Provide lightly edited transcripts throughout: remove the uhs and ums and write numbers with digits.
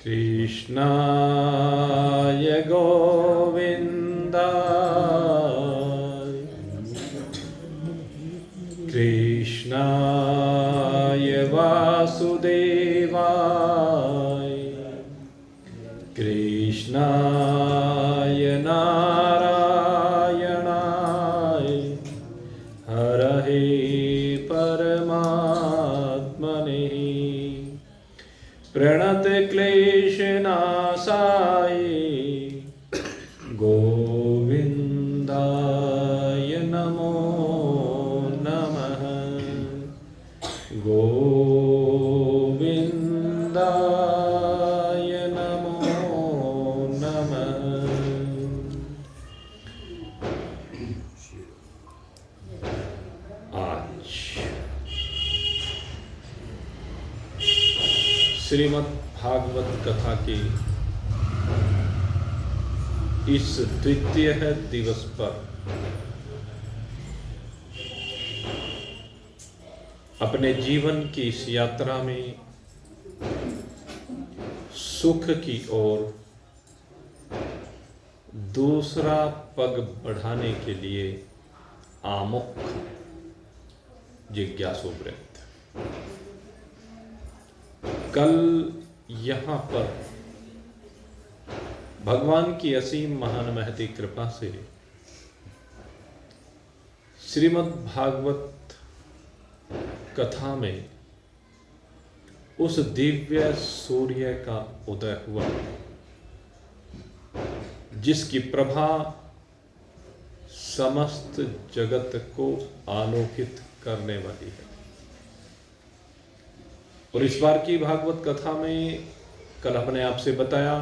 कृष्णाय गोविन्दाय कृष्णाय वासुदेवाय कृष्णाय नारायणाय हरहे परमात्मने प्रणतक्लेशनाशाय गोविन्दाय नमो नमः। गोविन्दाय नमो नमः। आज श्रीमद् भागवत कथा के इस द्वितीय दिवस पर अपने जीवन की इस यात्रा में सुख की ओर दूसरा पग बढ़ाने के लिए आमुख जिज्ञासु वृत्त। कल यहाँ पर भगवान की असीम महान महती कृपा से श्रीमद् भागवत कथा में उस दिव्य सूर्य का उदय हुआ जिसकी प्रभा समस्त जगत को आलोकित करने वाली है। और इस बार की भागवत कथा में कल हमने आपसे बताया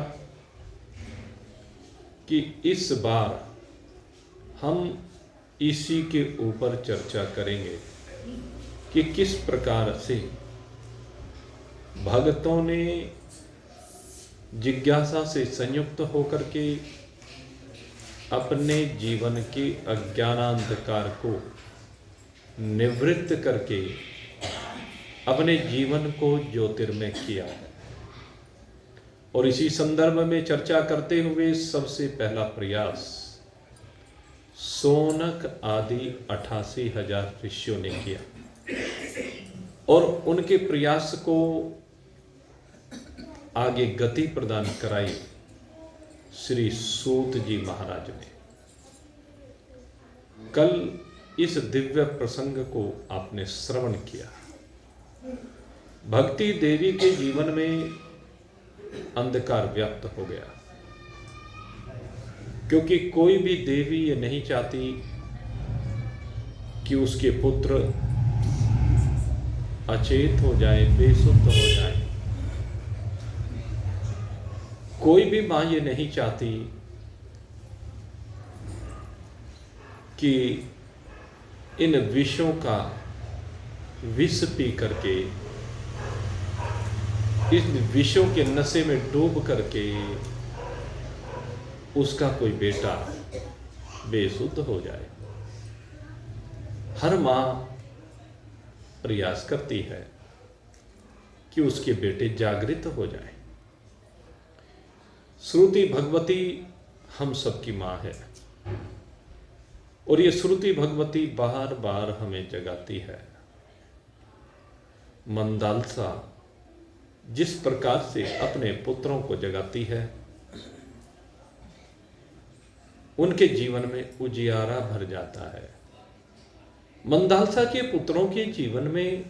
कि इस बार हम इसी के ऊपर चर्चा करेंगे कि किस प्रकार से भक्तों ने जिज्ञासा से संयुक्त होकर के अपने जीवन के अज्ञानांधकार को निवृत्त करके अपने जीवन को ज्योतिर्मय किया है। और इसी संदर्भ में चर्चा करते हुए सबसे पहला प्रयास सोनक आदि 88,000 ऋषियों ने किया और उनके प्रयास को आगे गति प्रदान कराई श्री सूत जी महाराज ने। कल इस दिव्य प्रसंग को आपने श्रवण किया। भक्ति देवी के जीवन में अंधकार व्याप्त हो गया क्योंकि कोई भी देवी ये नहीं चाहती कि उसके पुत्र अचेत हो जाए, बेसुध हो जाए। कोई भी मां ये नहीं चाहती कि इन विषों का विष पी करके, इस विषों के नशे में डूब करके उसका कोई बेटा बेसुध हो जाए। हर मां प्रयास करती है कि उसके बेटे जागृत हो जाए। श्रुति भगवती हम सबकी मां है और ये श्रुति भगवती बार बार हमें जगाती है। मंदालसा जिस प्रकार से अपने पुत्रों को जगाती है, उनके जीवन में उजियारा भर जाता है। मंदालसा के पुत्रों के जीवन में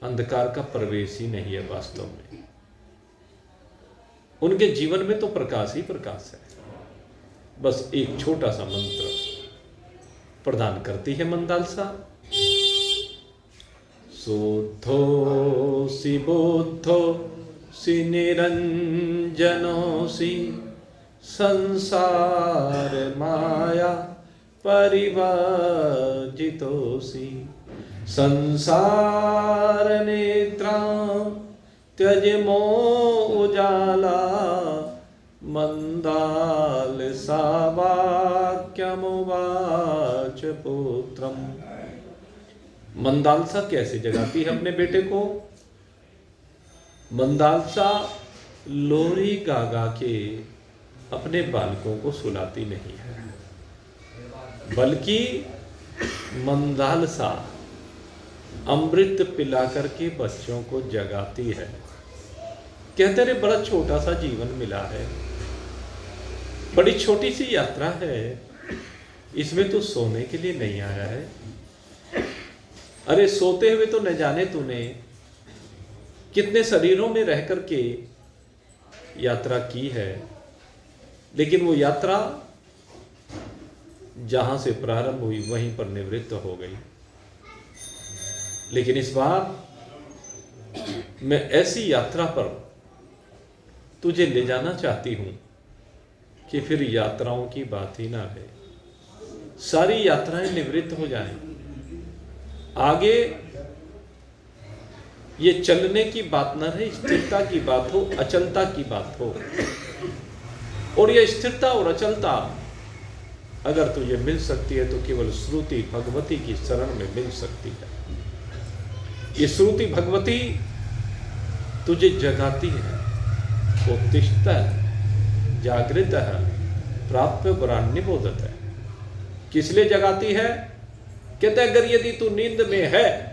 अंधकार का प्रवेश ही नहीं है। वास्तव में उनके जीवन में तो प्रकाश ही प्रकाश है। बस एक छोटा सा मंत्र प्रदान करती है मंदालसा। शुद्धोऽसि बुद्धोऽसि निरञ्जनोऽसि संसार माया परिवर्जितोऽसि संसार नेत्रां त्यज मोह उजाला मंदालसा वाक्यमुवाच पुत्रम। मंदालसा कैसे जगाती है अपने बेटे को? मंदालसा लोरी गा गा के अपने बालकों को सुलाती नहीं है, बल्कि मंदालसा अमृत पिला करके बच्चों को जगाती है। कहते रे बड़ा छोटा सा जीवन मिला है, बड़ी छोटी सी यात्रा है, इसमें तू सोने के लिए नहीं आया है। अरे सोते हुए तो न जाने तूने कितने शरीरों में रह करके यात्रा की है, लेकिन वो यात्रा जहां से प्रारंभ हुई वहीं पर निवृत्त हो गई। लेकिन इस बार मैं ऐसी यात्रा पर तुझे ले जाना चाहती हूं कि फिर यात्राओं की बात ही ना रहे, सारी यात्राएं निवृत्त हो जाएं। आगे ये चलने की बात ना रहे, स्थिरता की बात हो, अचलता की बात हो। और ये स्थिरता और अचलता अगर तुझे मिल सकती है तो केवल श्रुति भगवती की शरण में मिल सकती है। ये श्रुति भगवती तुझे जगाती है, उत्तिष्ठ जागृत है प्राप्य वरान्य बोधत है। किस लिए जगाती है? कहते हैं अगर यदि तू नींद में है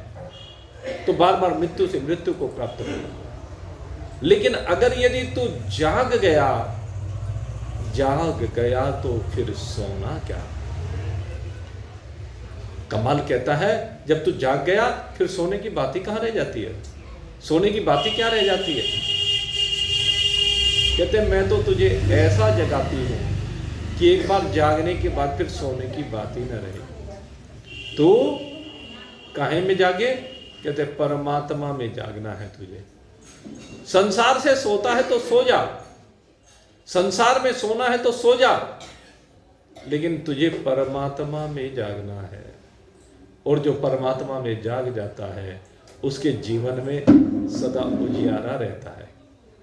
तो बार बार मृत्यु से मृत्यु को प्राप्त होगा, लेकिन अगर यदि तू जाग गया तो फिर सोना क्या। कमाल कहता है जब तू जाग गया फिर सोने की बात ही कहां रह जाती है, सोने की बात ही क्या रह जाती है। कहते हैं मैं तो तुझे ऐसा जगाती हूं कि एक बार जागने के बाद फिर सोने की बात ही न रहे। तो काहे में जागे? कहते परमात्मा में जागना है तुझे। संसार से सोता है तो सो जा, संसार में सोना है तो सो जा, लेकिन तुझे परमात्मा में जागना है। और जो परमात्मा में जाग जाता है उसके जीवन में सदा उजियारा रहता है।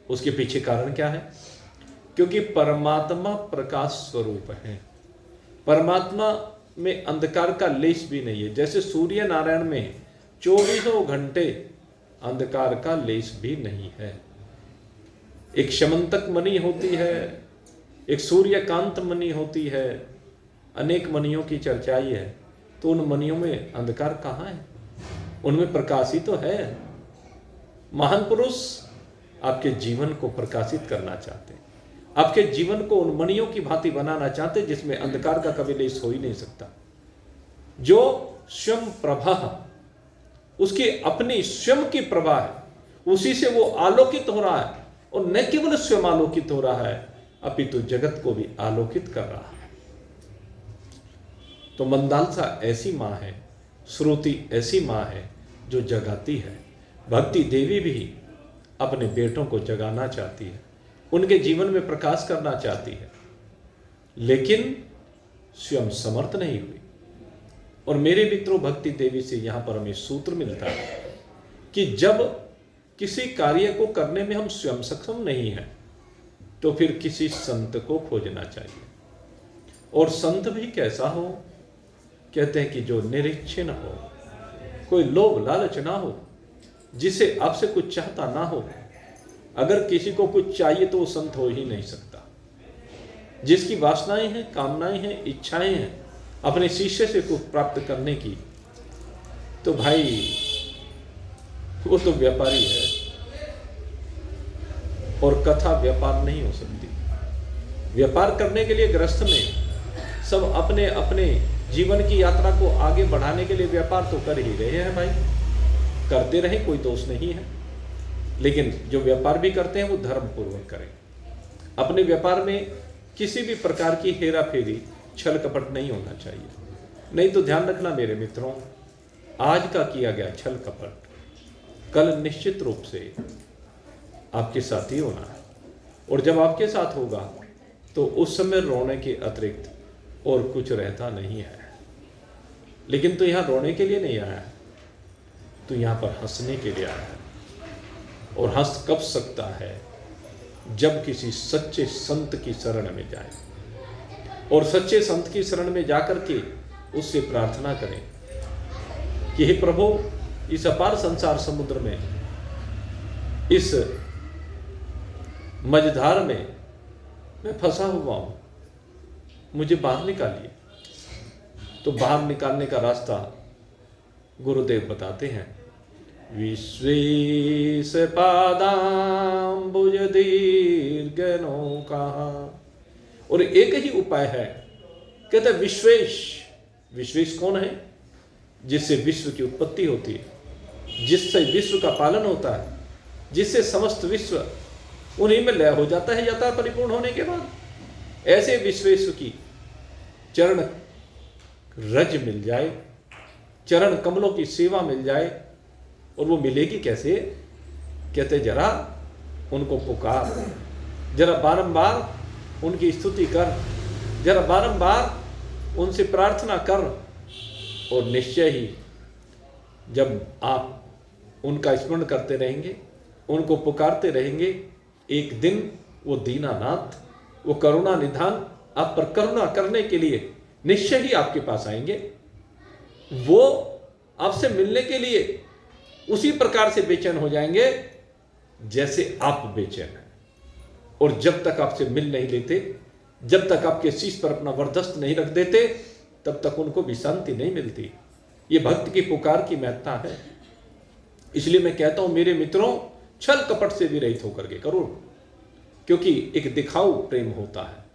उसके पीछे कारण क्या है? क्योंकि परमात्मा प्रकाश स्वरूप है, परमात्मा में अंधकार का लेश भी नहीं है। जैसे सूर्य नारायण में 24 घंटे अंधकार का लेश भी नहीं है। एक शमंतक मणि होती है, एक सूर्यकांत मणि होती है, अनेक मणियों की चर्चाई है, तो उन मणियों में अंधकार कहाँ है? उनमें प्रकाश ही तो है। महान पुरुष आपके जीवन को प्रकाशित करना चाहते हैं, आपके जीवन को उन मणियों की भांति बनाना चाहते हैं जिसमें अंधकार का कभी लेश हो ही नहीं सकता। जो स्वयं प्रभा, उसकी अपनी स्वयं की प्रभा है, उसी से वो आलोकित हो रहा है। और न केवल स्वयं आलोकित हो रहा है अपितु जगत को भी आलोकित कर रहा है। तो मंदालसा ऐसी मां है, श्रुति ऐसी मां है जो जगाती है। भक्ति देवी भी अपने बेटों को जगाना चाहती है, उनके जीवन में प्रकाश करना चाहती है, लेकिन स्वयं समर्थ नहीं हुई। और मेरे मित्रों, भक्ति देवी से यहां पर हमें सूत्र मिलता है कि जब किसी कार्य को करने में हम स्वयं सक्षम नहीं हैं तो फिर किसी संत को खोजना चाहिए। और संत भी कैसा हो? कहते हैं कि जो निरीक्षण हो, कोई लोभ लालच ना हो, जिसे आपसे कुछ चाहता ना हो। अगर किसी को कुछ चाहिए तो वो संत हो ही नहीं सकता। जिसकी वासनाएं हैं, कामनाएं हैं, इच्छाएं हैं अपने शिष्य से कुछ प्राप्त करने की, तो भाई वो तो व्यापारी है। और कथा व्यापार नहीं हो सकती। व्यापार करने के लिए गृहस्थ में सब अपने अपने जीवन की यात्रा को आगे बढ़ाने के लिए व्यापार तो कर ही रहे हैं भाई, करते रहे, कोई दोष नहीं है। लेकिन जो व्यापार भी करते हैं वो धर्म पूर्वक करें। अपने व्यापार में किसी भी प्रकार की हेरा फेरी, छल कपट नहीं होना चाहिए। नहीं तो ध्यान रखना मेरे मित्रों, आज का किया गया छल कपट कल निश्चित रूप से आपके साथ ही होना है। और जब आपके साथ होगा तो उस समय रोने के अतिरिक्त और कुछ रहता नहीं है। लेकिन तो यहां रोने के लिए नहीं आया है, तो यहां पर हंसने के लिए आया है। और हंस कब सकता है? जब किसी सच्चे संत की शरण में जाए और सच्चे संत की शरण में जाकर के उससे प्रार्थना करें कि हे प्रभु, इस अपार संसार समुद्र में, इस मझधार में मैं फंसा हुआ हूं, मुझे बाहर निकालिए। तो बाहर निकालने का रास्ता गुरुदेव बताते हैं, विश्वेश पादाम्बुज दीर्घ नौका। और एक ही उपाय है, कहते हैं विश्वेश। विश्वेश कौन है? जिससे विश्व की उत्पत्ति होती है, जिससे विश्व का पालन होता है, जिससे समस्त विश्व उन्हीं में लय हो जाता है यथा परिपूर्ण होने के बाद। ऐसे विश्वेश्वर की चरण रज मिल जाए, चरण कमलों की सेवा मिल जाए। और वो मिलेगी कैसे? कहते जरा उनको पुकार, जरा बारंबार उनकी स्तुति कर, जरा बारंबार उनसे प्रार्थना कर। और निश्चय ही जब आप उनका स्मरण करते रहेंगे, उनको पुकारते रहेंगे, एक दिन वो दीनानाथ, वो करुणा निधान आप पर करुणा करने के लिए निश्चय ही आपके पास आएंगे। वो आपसे मिलने के लिए उसी प्रकार से बेचैन हो जाएंगे जैसे आप बेचैन हैं। और जब तक आपसे मिल नहीं लेते, जब तक आपके शीश पर अपना वरदस्त नहीं रख देते, तब तक उनको भी शांति नहीं मिलती। ये भक्त की पुकार की महत्ता है। इसलिए मैं कहता हूं मेरे मित्रों, छल कपट से भी रहित होकर के करो। क्योंकि एक दिखाऊ प्रेम होता है,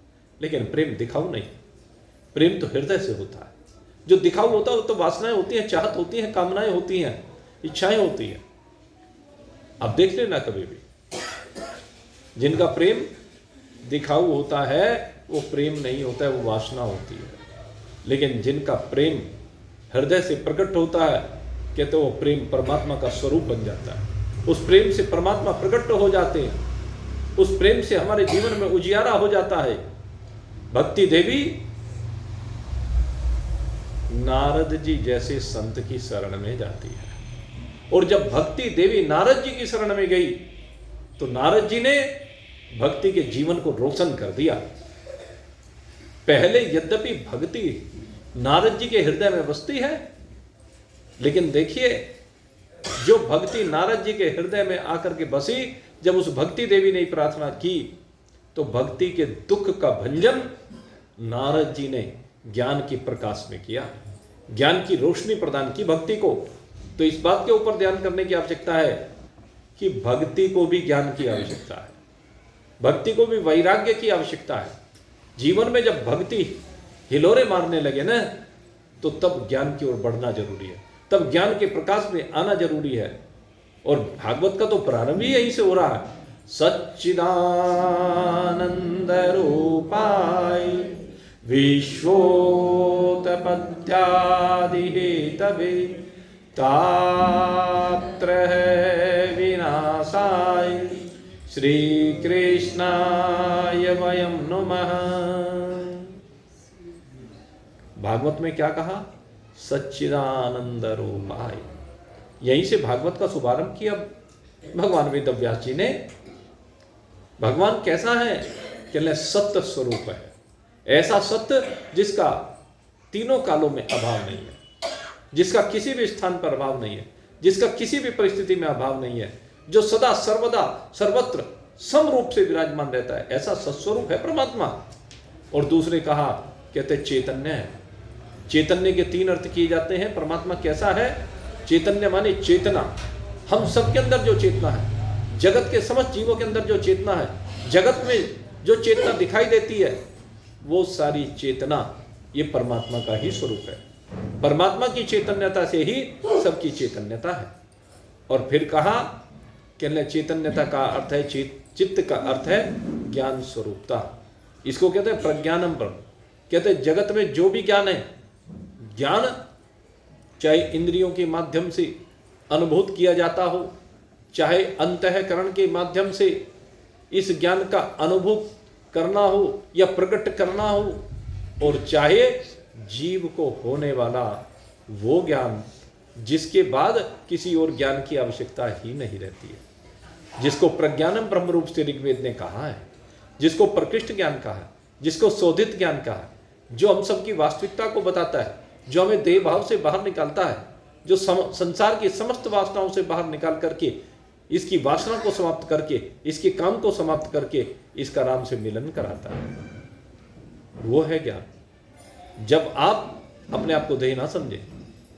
लेकिन प्रेम दिखाऊ नहीं, प्रेम तो हृदय से होता है। जो दिखाऊ होता है वो तो वासनाएं होती हैं, चाहत होती हैं, कामनाएं होती हैं, इच्छाएं होती हैं। अब देख लेना कभी भी, जिनका प्रेम दिखाऊ होता है वो प्रेम नहीं होता है, वो वासना होती है। लेकिन जिनका प्रेम हृदय से प्रकट होता है, कहते वो प्रेम परमात्मा का स्वरूप बन जाता है। उस प्रेम से परमात्मा प्रकट हो जाते हैं, उस प्रेम से हमारे जीवन में उजियारा हो जाता है। भक्ति देवी नारद जी जैसे संत की शरण में जाती है। और जब भक्ति देवी नारद जी की शरण में गई तो नारद जी ने भक्ति के जीवन को रोशन कर दिया। पहले यद्यपि भक्ति नारद जी के हृदय में बसती है, लेकिन देखिए जो भक्ति नारद जी के हृदय में आकर के बसी, जब उस भक्ति देवी ने प्रार्थना की तो भक्ति के दुख का भंजन नारद जी ने ज्ञान की प्रकाश में किया, ज्ञान की रोशनी प्रदान की भक्ति को। तो इस बात के ऊपर ध्यान करने की आवश्यकता है कि भक्ति को भी ज्ञान की आवश्यकता है, भक्ति को भी वैराग्य की आवश्यकता है। जीवन में जब भक्ति हिलोरे मारने लगे ना, तो तब ज्ञान की ओर बढ़ना जरूरी है, तब ज्ञान के प्रकाश में आना जरूरी है। और भागवत का तो प्रारंभ ही यहीं से हो रहा है, सच्चिदानंद रूपाय विश्वोत्पत्त्यादि हेतवे तात्रय विनाशाय श्री कृष्णाय वयं नुमः। भागवत में क्या कहा? सच्चिदानंद रूपाय। यहीं से भागवत का शुभारंभ किया भगवान वेदव्यास जी ने। भगवान कैसा है? कहले सत्य स्वरूप है, ऐसा सत्य जिसका तीनों कालों में अभाव नहीं है, जिसका किसी भी स्थान पर अभाव नहीं है, जिसका किसी भी परिस्थिति में अभाव नहीं है, जो सदा सर्वदा सर्वत्र सम रूप से विराजमान रहता है, ऐसा सत्स्वरूप है परमात्मा। और दूसरे कहा, कहते चैतन्य है। चैतन्य के तीन अर्थ किए जाते हैं। परमात्मा कैसा है? चैतन्य माने चेतना, हम सबके अंदर जो चेतना है, जगत के समस्त जीवों के अंदर जो चेतना है, जगत में जो चेतना दिखाई देती है, वो सारी चेतना ये परमात्मा का ही स्वरूप है। परमात्मा की चैतन्यता से ही सबकी चैतन्यता है। और फिर कहा कि चैतन्यता का अर्थ है चित्त का अर्थ है ज्ञान स्वरूपता। इसको कहते हैं प्रज्ञानम ब्रह्म। कहते हैं जगत में जो भी ज्ञान है, ज्ञान चाहे इंद्रियों के माध्यम से अनुभूत किया जाता हो, चाहे अंतःकरण के माध्यम से इस ज्ञान का अनुभूत करना हो या प्रकट करना हो, और चाहे जीव को होने वाला वो ज्ञान जिसके बाद किसी और ज्ञान की आवश्यकता ही नहीं रहती है, जिसको प्रज्ञानम ब्रह्म रूप से ऋग्वेद ने कहा है, जिसको प्रकृष्ट ज्ञान कहा है, जिसको शोधित ज्ञान कहा है, जो हम सबकी वास्तविकता को बताता है, जो हमें देह भाव से बाहर निकालता है, जो संसार की समस्त वासनाओं से बाहर निकाल करके इसकी वासना को समाप्त करके, इसके काम को समाप्त करके इसका राम से मिलन कराता है। वो है ज्ञान। जब आप अपने आप को देह ना समझे,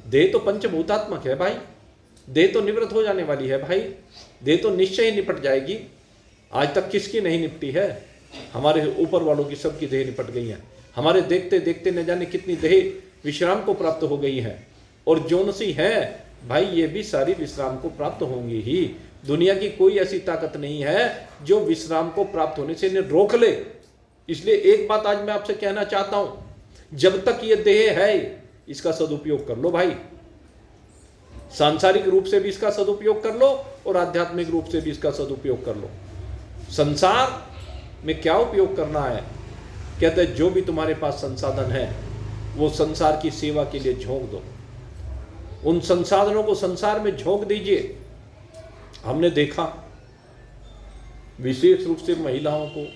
देह तो पंचभूतात्मक है भाई, देह तो निवृत्त हो जाने वाली है भाई, देह तो निश्चय ही निपट जाएगी। आज तक किसकी नहीं निपटी है? हमारे ऊपर वालों की सबकी देह निपट गई है। हमारे देखते देखते न जाने कितनी देह विश्राम को प्राप्त हो गई है, और जौन सी है भाई ये भी सारी विश्राम को प्राप्त होंगी ही। दुनिया की कोई ऐसी ताकत नहीं है जो विश्राम को प्राप्त होने से इन्हें रोक ले। इसलिए एक बात आज मैं आपसे कहना चाहता हूं, जब तक ये देह है इसका सदुपयोग कर लो भाई। सांसारिक रूप से भी इसका सदुपयोग कर लो और आध्यात्मिक रूप से भी इसका सदुपयोग कर लो। संसार में क्या उपयोग करना है? कहते हैं जो भी तुम्हारे पास संसाधन है वो संसार की सेवा के लिए झोंक दो, उन संसाधनों को संसार में झोंक दीजिए। हमने देखा विशेष रूप से महिलाओं को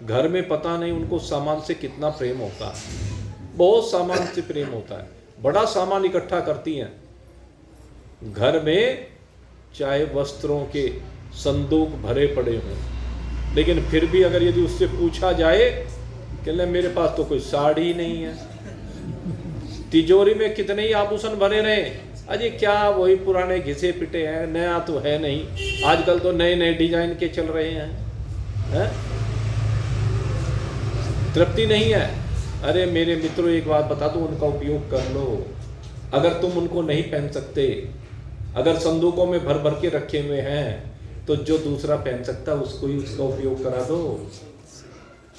घर में पता नहीं उनको सामान से कितना प्रेम होता है, बहुत सामान से प्रेम होता है, बड़ा सामान इकट्ठा करती हैं घर में, चाहे वस्त्रों के संदूक भरे पड़े हों, लेकिन फिर भी अगर यदि उससे पूछा जाए कि मेरे पास तो कोई साड़ी नहीं है, तिजोरी में कितने ही आभूषण भरे रहे, अजय क्या वही पुराने घिसे पिटे हैं, नया तो है नहीं। आजकल तो नए नए डिजाइन के चल रहे हैं, तृप्ति नहीं है। अरे मेरे मित्रों एक बात बता दो, उनका उपयोग कर लो। अगर तुम उनको नहीं पहन सकते, अगर संदूकों में भर भर के रखे हुए हैं, तो जो दूसरा पहन सकता उसको ही उसका उपयोग करा दो।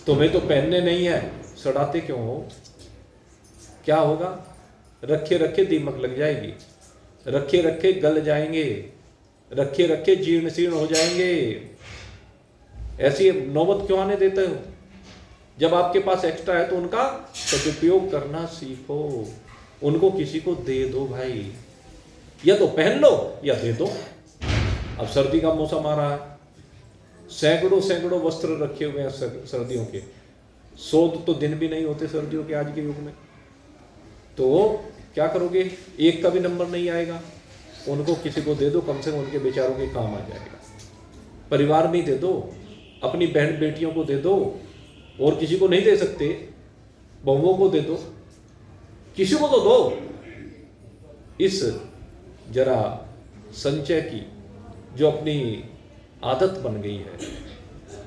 तुम्हें तो पहनने नहीं है, सड़ाते क्यों हो? क्या होगा? रखे रखे दीमक लग जाएगी, रखे रखे गल जाएंगे, रखे रखे जीर्ण शीर्ण हो जाएंगे। ऐसी नौबत क्यों आने देते हो? जब आपके पास एक्स्ट्रा है तो उनका सदुपयोग करना सीखो। उनको किसी को दे दो भाई, या तो पहन लो या दे दो। अब सर्दी का मौसम आ रहा है, सैकड़ों सैकड़ों वस्त्र रखे हुए हैं सर्दियों के, 100 तो दिन भी नहीं होते सर्दियों के आज के युग में। तो क्या करोगे? एक का भी नंबर नहीं आएगा। उनको किसी को दे दो, कम से कम उनके बेचारों के काम आ जाएगा। परिवार में दे दो, अपनी बहन बेटियों को दे दो, और किसी को नहीं दे सकते, बहुओं को दे दो, किसी को तो दो। इस जरा संचय की जो अपनी आदत बन गई है,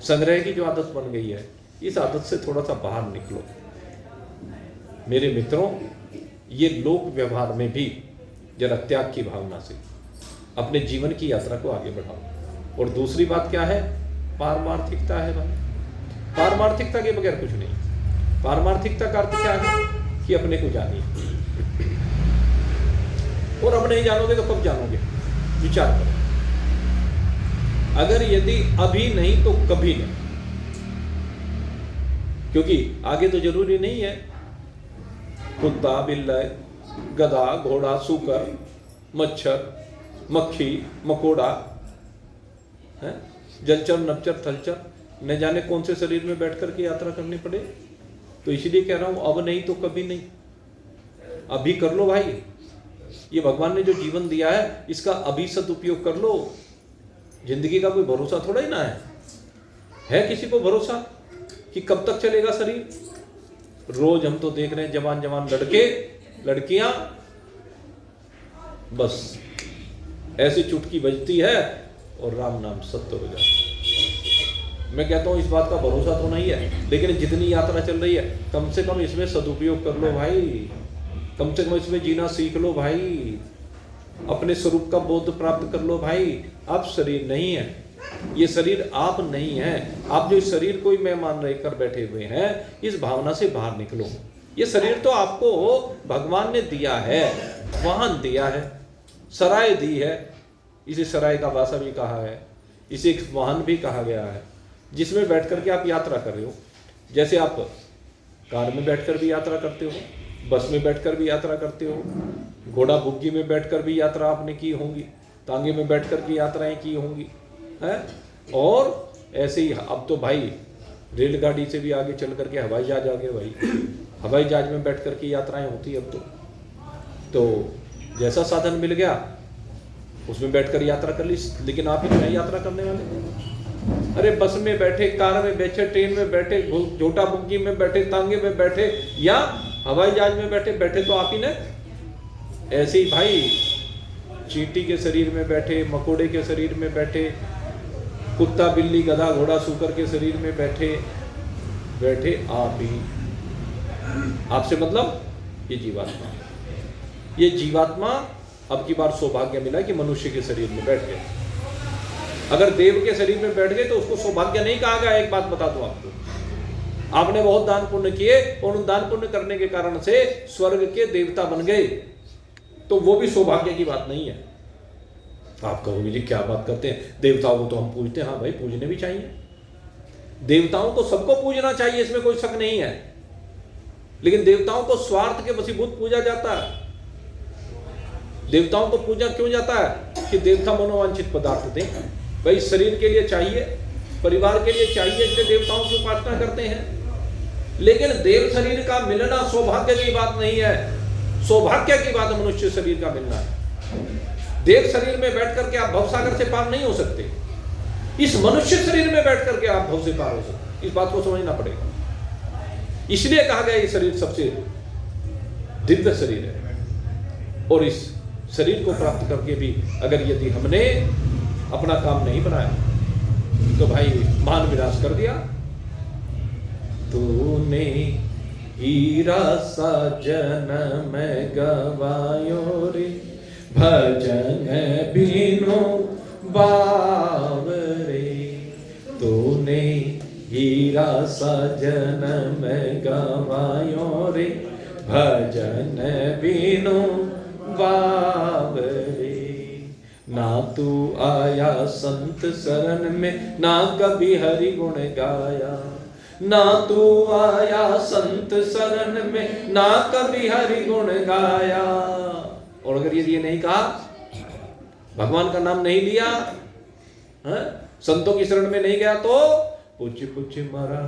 संग्रह की जो आदत बन गई है, इस आदत से थोड़ा सा बाहर निकलो मेरे मित्रों। ये लोक व्यवहार में भी जरा त्याग की भावना से अपने जीवन की यात्रा को आगे बढ़ाओ। और दूसरी बात क्या है? पारमार्थिकता है भाई। पारमार्थिकता के बगैर कुछ नहीं। पारमार्थिकता का अर्थ क्या है? कि अपने को जानिए, और अब नहीं जानोगे तो कब जानोगे? विचार करो। अगर यदि अभी नहीं तो कभी नहीं, क्योंकि आगे तो जरूरी नहीं है। कुत्ता, बिल्ली, गधा, घोड़ा, सूकर, मच्छर, मक्खी, मकोड़ा, जलचर, नपचर, थलचर, न जाने कौन से शरीर में बैठ करके यात्रा करनी पड़े। तो इसलिए कह रहा हूं, अब नहीं तो कभी नहीं, अभी कर लो भाई। ये भगवान ने जो जीवन दिया है इसका अभी सदुपयोग कर लो। जिंदगी का कोई भरोसा थोड़ा ही ना है किसी को भरोसा कि कब तक चलेगा शरीर? रोज हम तो देख रहे हैं जवान जवान लड़के लड़कियां, बस ऐसी चुटकी बजती है और राम नाम सत्य हो जाता है। मैं कहता हूं इस बात का भरोसा तो नहीं है, लेकिन जितनी यात्रा चल रही है कम से कम इसमें सदुपयोग कर लो भाई, कम से कम इसमें जीना सीख लो भाई, अपने स्वरूप का बोध प्राप्त कर लो भाई। आप शरीर नहीं है, ये शरीर आप नहीं है। आप जो इस शरीर को ही मैं मान रहे कर बैठे हुए हैं, इस भावना से बाहर निकलो। ये शरीर तो आपको भगवान ने दिया है, वाहन दिया है, सराय दी है। इसे सराय का वासा भी कहा है, इसे एक वाहन भी कहा गया है, जिसमें बैठ करके आप यात्रा कर रहे हो। जैसे आप कार में बैठकर भी यात्रा करते हो, बस में बैठकर भी यात्रा करते हो, घोड़ा बुग्गी में बैठकर भी यात्रा आपने की होंगी, तांगे में बैठकर की यात्राएं की होंगी, है। और ऐसे ही अब तो भाई रेलगाड़ी से भी आगे चल करके हवाई जहाज आ गए भाई, हवाई जहाज में बैठ करके यात्राएं होती अब तो जैसा साधन मिल गया उसमें बैठकर यात्रा कर ली, लेकिन आप इतना यात्रा करने वाले, अरे बस में बैठे, कार में बैठे, ट्रेन में बैठे, झोटा बुग्गी में बैठे, तांगे में बैठे या हवाई जहाज में बैठे, बैठे तो आप ही ने। ऐसे ही भाई चींटी के शरीर में बैठे, मकोड़े के शरीर में बैठे, कुत्ता बिल्ली गधा घोड़ा सूकर के शरीर में बैठे बैठे आप ही। आपसे मतलब ये जीवात्मा, ये जीवात्मा अब की बार सौभाग्य मिला कि मनुष्य के शरीर में बैठ गए। अगर देव के शरीर में बैठ गए तो उसको सौभाग्य नहीं कहा गया। एक बात बता दूं आपको, आपने बहुत दान पुण्य किए और उन दान पुण्य करने के कारण से स्वर्ग के देवता बन गए, तो वो भी सौभाग्य की बात नहीं है। आप कहोगे जी क्या बात करते हैं, देवताओं को तो हम पूजते हैं। हाँ भाई, पूजने भी चाहिए, देवताओं को सबको पूजना चाहिए, इसमें कोई शक नहीं है। लेकिन देवताओं को स्वार्थ के वशीभूत पूजा जाता है। देवताओं को पूजा क्यों जाता है कि देवता मनोवांछित पदार्थ दें। भाई शरीर के लिए चाहिए, परिवार के लिए चाहिए, इसलिए देवताओं की उपासना करते हैं। लेकिन देव शरीर का मिलना सौभाग्य की बात नहीं है। सौभाग्य की बात मनुष्य शरीर का मिलना है। देव शरीर में बैठ करके आप भवसागर से पार नहीं हो सकते, इस मनुष्य शरीर में बैठ करके आप भव से पार हो सकते। इस बात को समझना पड़ेगा। इसलिए कहा गया ये शरीर सबसे दिव्य शरीर है। और इस शरीर को प्राप्त करके भी अगर यदि हमने अपना काम नहीं बनाया तो भाई मान विनाश कर दिया। तूने हीरा सा जन्म गवायो रे, भजन बिनु बावरे। तूने हीरा सा जन्म गवायो रे, भजन बिनु बावरे। ना तू आया संत शरण में, ना कभी हरि गुण गाया। ना तू आया संत शरण में, ना कभी हरि गुण गाया। और अगर ये नहीं कहा, भगवान का नाम नहीं लिया, संतों की शरण में नहीं गया, तो पुछ पुछ मरा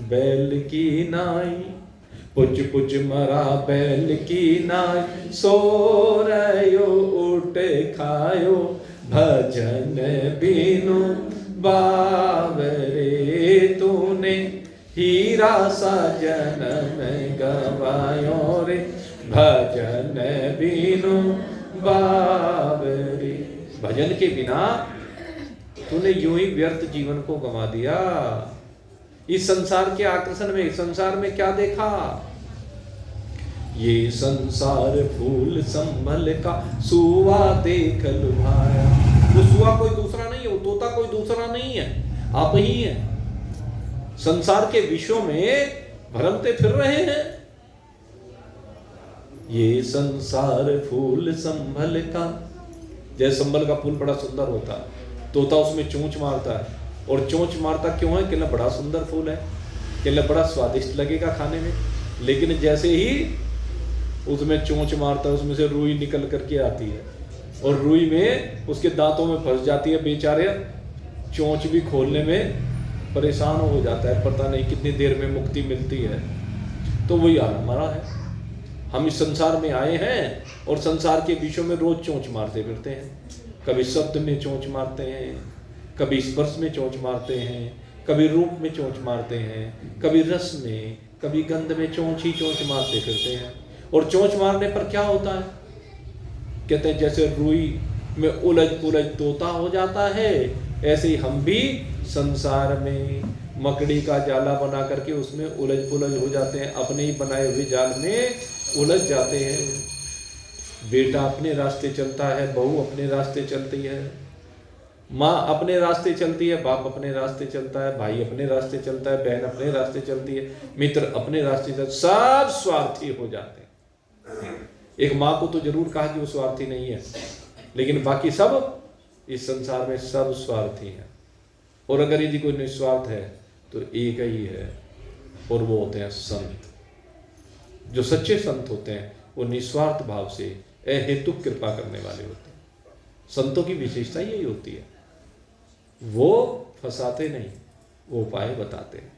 बैल की नाई, पुछ पुछ मरा बैल की नाई। सो रयो उठ खायो, भजन बिनु बावरे। तूने हीरा सा जन्म गवायो रे, भजन बिनु बावरे। भजन के बिना तूने यूं ही व्यर्थ जीवन को गंवा दिया। इस संसार के आकर्षण में, संसार में क्या देखा? ये संसार फूल संभल का सुआ देख लुभाया। वो सुआ कोई दूसरा नहीं है, वो तोता कोई दूसरा नहीं है, आप ही हैं। संसार के विषयों में भरमते फिर रहे हैं। ये संसार फूल संभल का, जैसे संभल का फूल बड़ा सुंदर होता है, तोता उसमें चोंच मारता है। और चोंच मारता क्यों है? कि बड़ा सुंदर फूल है, कि बड़ा स्वादिष्ट लगेगा खाने में। लेकिन जैसे ही उसमें चोंच मारता है, उसमें से रुई निकल करके आती है और रुई में उसके दांतों में फंस जाती है। बेचारे चोंच भी खोलने में परेशान हो जाता है, पता नहीं कितनी देर में मुक्ति मिलती है। तो वही हाल हमारा है। हम इस संसार में आए हैं और संसार के विषयों में रोज चोंच मारते फिरते हैं। कभी शब्द में चोंच मारते हैं, कभी स्पर्श में चोंच मारते हैं, कभी रूप में चोंच मारते हैं, कभी रस में, कभी गंध में चोंच ही चोंच मारते फिरते हैं। और चोंच मारने पर क्या होता है? कहते हैं जैसे रुई में उलझ पुलझ तोता हो जाता है, ऐसे ही हम भी संसार में मकड़ी का जाला बना करके उसमें उलझ पुलझ हो जाते हैं, अपने ही बनाए हुए जाल में उलझ जाते हैं। बेटा अपने रास्ते चलता है, बहू अपने रास्ते चलती है, माँ अपने रास्ते चलती है, बाप अपने रास्ते चलता है, भाई अपने रास्ते चलता है, बहन अपने रास्ते चलती है, मित्र अपने रास्ते चलते, सब स्वार्थी हो जाते हैं। एक माँ को तो जरूर कहा कि वो स्वार्थी नहीं है, लेकिन बाकी सब इस संसार में सब स्वार्थी हैं। और अगर यदि कोई निस्वार्थ है तो एक ही है, और वो होते हैं संत। जो सच्चे संत होते हैं वो निस्वार्थ भाव से अहेतुक कृपा करने वाले होते हैं। संतों की विशेषता यही होती है, वो फंसाते नहीं, वो उपाय बताते हैं।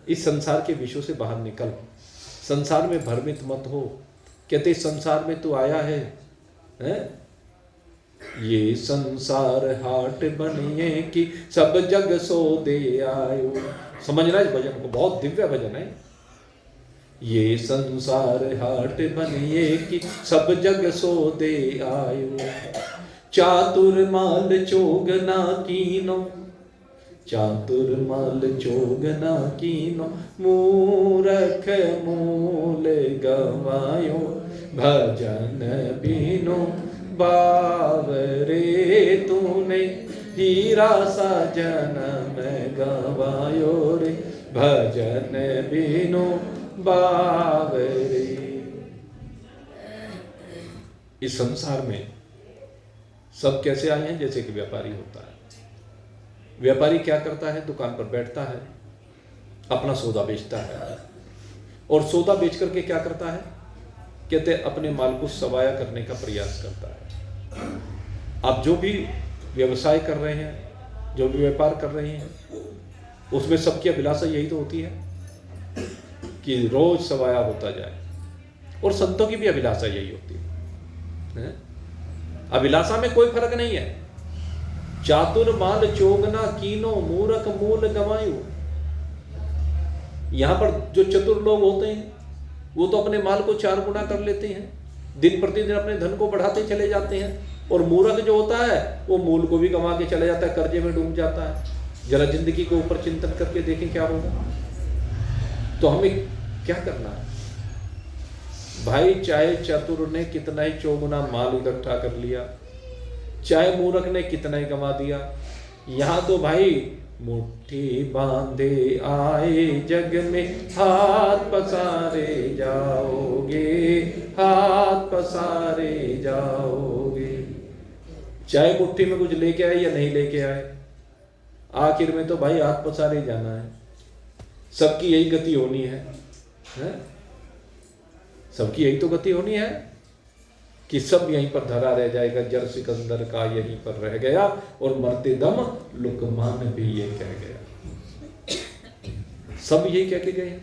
इस संसार के विषयों से बाहर निकल, संसार में भ्रमित मत हो। कहते संसार में तू आया है, ये संसार हाट बनिए कि सब जग सो दे आयो। समझना इस भजन को, बहुत दिव्य भजन है। ये संसार हाट बनिए कि सब जग सो दे आयो, चातुर माल चोगना कीनो, चातुर माल चोगना कीनो, मूरख मूल गवायो, भजन बिनु बावरे तूने, हीरा सा जन्म गवायो रे, भजन बिनु बावरे। इस संसार में सब कैसे आए हैं? जैसे कि व्यापारी होता है। व्यापारी क्या करता है? दुकान पर बैठता है, अपना सौदा बेचता है, और सौदा बेच करके क्या करता है? कहते अपने माल को सवाया करने का प्रयास करता है। आप जो भी व्यवसाय कर रहे हैं, जो भी व्यापार कर रहे हैं, उसमें सबकी अभिलाषा यही तो होती है कि रोज सवाया होता जाए। और संतों की भी अभिलाषा यही होती है। अभिलाषा में कोई फर्क नहीं है। चातुर माल चोगना कीनो, मूरख मूल गवायो। यहां पर जो चतुर लोग होते हैं वो तो अपने माल को 4 गुना कर लेते हैं, दिन प्रतिदिन अपने धन को बढ़ाते चले जाते हैं। और मूर्ख जो होता है वो मूल को भी कमा के चले जाता है, कर्जे में डूब जाता है। जरा जिंदगी के ऊपर चिंतन करके देखें क्या होगा। तो हमें क्या करना है भाई? चाहे चतुर ने कितना ही 4 गुना माल इकट्ठा कर लिया, चाहे मूर्ख ने कितना ही कमा दिया, यहां तो भाई मुट्ठी बांधे आए जग में, हाथ पसारे जाओगे, हाथ पसारे जाओगे। चाहे मुट्ठी में कुछ लेके आए या नहीं लेके आए, आखिर में तो भाई हाथ पसारे जाना है। सबकी यही गति होनी है? सबकी यही तो गति होनी है कि सब यहीं पर धरा रह जाएगा। जर सिकंदर का यहीं पर रह गया, और मरते दम लुकमान भी ये कह गया। सब यही कह के गए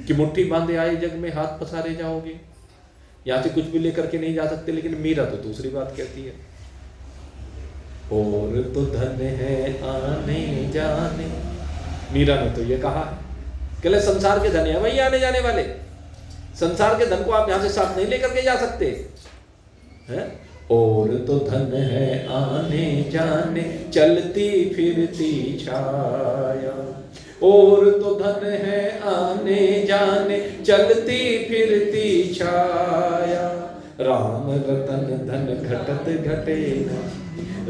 कि मुट्ठी बांधे आए जग में, हाथ पसारे जाओगे। यहां से कुछ भी लेकर के नहीं जा सकते। लेकिन मीरा तो दूसरी बात कहती है, और तो धन है आने जाने। मीरा ने तो ये कहा है, कहले संसार के धन है वही आने जाने वाले। संसार के धन को आप यहां से साथ नहीं लेकर के जा सकते हैं। और तो धन है आने जाने, चलती फिरती छाया। और तो धन है आने जाने, चलती फिरती छाया। राम रतन धन घटत घटे न,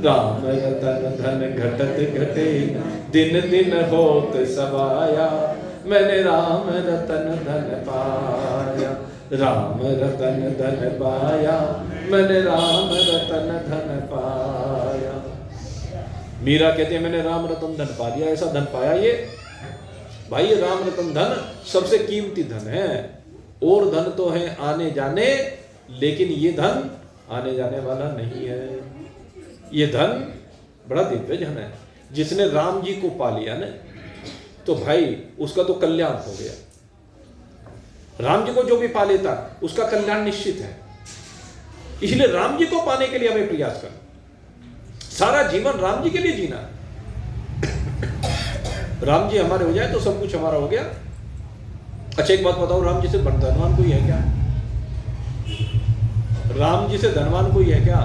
राम रतन धन घटत घटे न, दिन दिन होत सवाया। मैंने राम रतन धन पाया, राम रतन धन पाया, मैंने राम रतन धन पाया। मीरा कहते हैं मैंने राम रतन धन पा लिया। ऐसा धन पाया ये भाई, ये राम रतन धन सबसे कीमती धन है। और धन तो है आने जाने, लेकिन ये धन आने जाने वाला नहीं है। ये धन बड़ा दिव्य धन है। जिसने राम जी को पा लिया ना, तो भाई उसका तो कल्याण हो गया। राम जी को जो भी पा लेता उसका कल्याण निश्चित है। इसलिए राम जी को पाने के लिए हमें प्रयास करना, सारा जीवन राम जी के लिए जीना। राम जी हमारे हो जाए तो सब कुछ हमारा हो गया। अच्छा एक बात बताओ, राम जी से धनवान कोई है क्या? राम जी से धनवान कोई है क्या?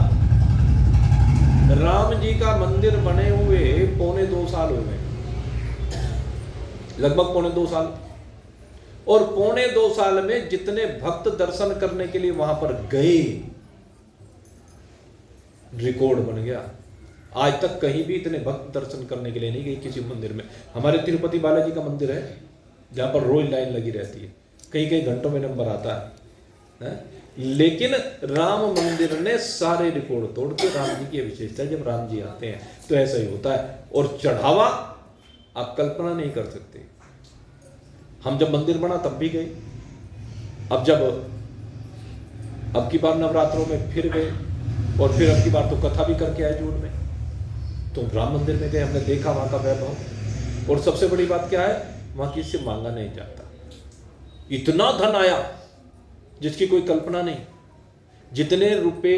राम जी का मंदिर बने हुए 2.25 साल हो गए, लगभग 2.25 साल। और 2.25 साल में जितने भक्त दर्शन करने के लिए वहां पर गए, रिकॉर्ड बन गया। आज तक कहीं भी इतने भक्त दर्शन करने के लिए नहीं गए किसी मंदिर में। हमारे तिरुपति बालाजी का मंदिर है जहां पर रोज लाइन लगी रहती है, कई कई घंटों में नंबर आता है। लेकिन राम मंदिर ने सारे रिकॉर्ड तोड़ के, राम जी की विशेषता है, जब राम जी आते हैं तो ऐसा ही होता है। और चढ़ावा आप कल्पना नहीं कर सकते। हम जब मंदिर बना तब भी गए, अब की बार नवरात्रों में फिर गए, और फिर अब की बार तो कथा भी करके आए जून में। तो राम मंदिर में गए, हमने देखा वहां का वैभव। और सबसे बड़ी बात क्या है, वहां किसी से मांगा नहीं जाता। इतना धन आया जिसकी कोई कल्पना नहीं। जितने रुपए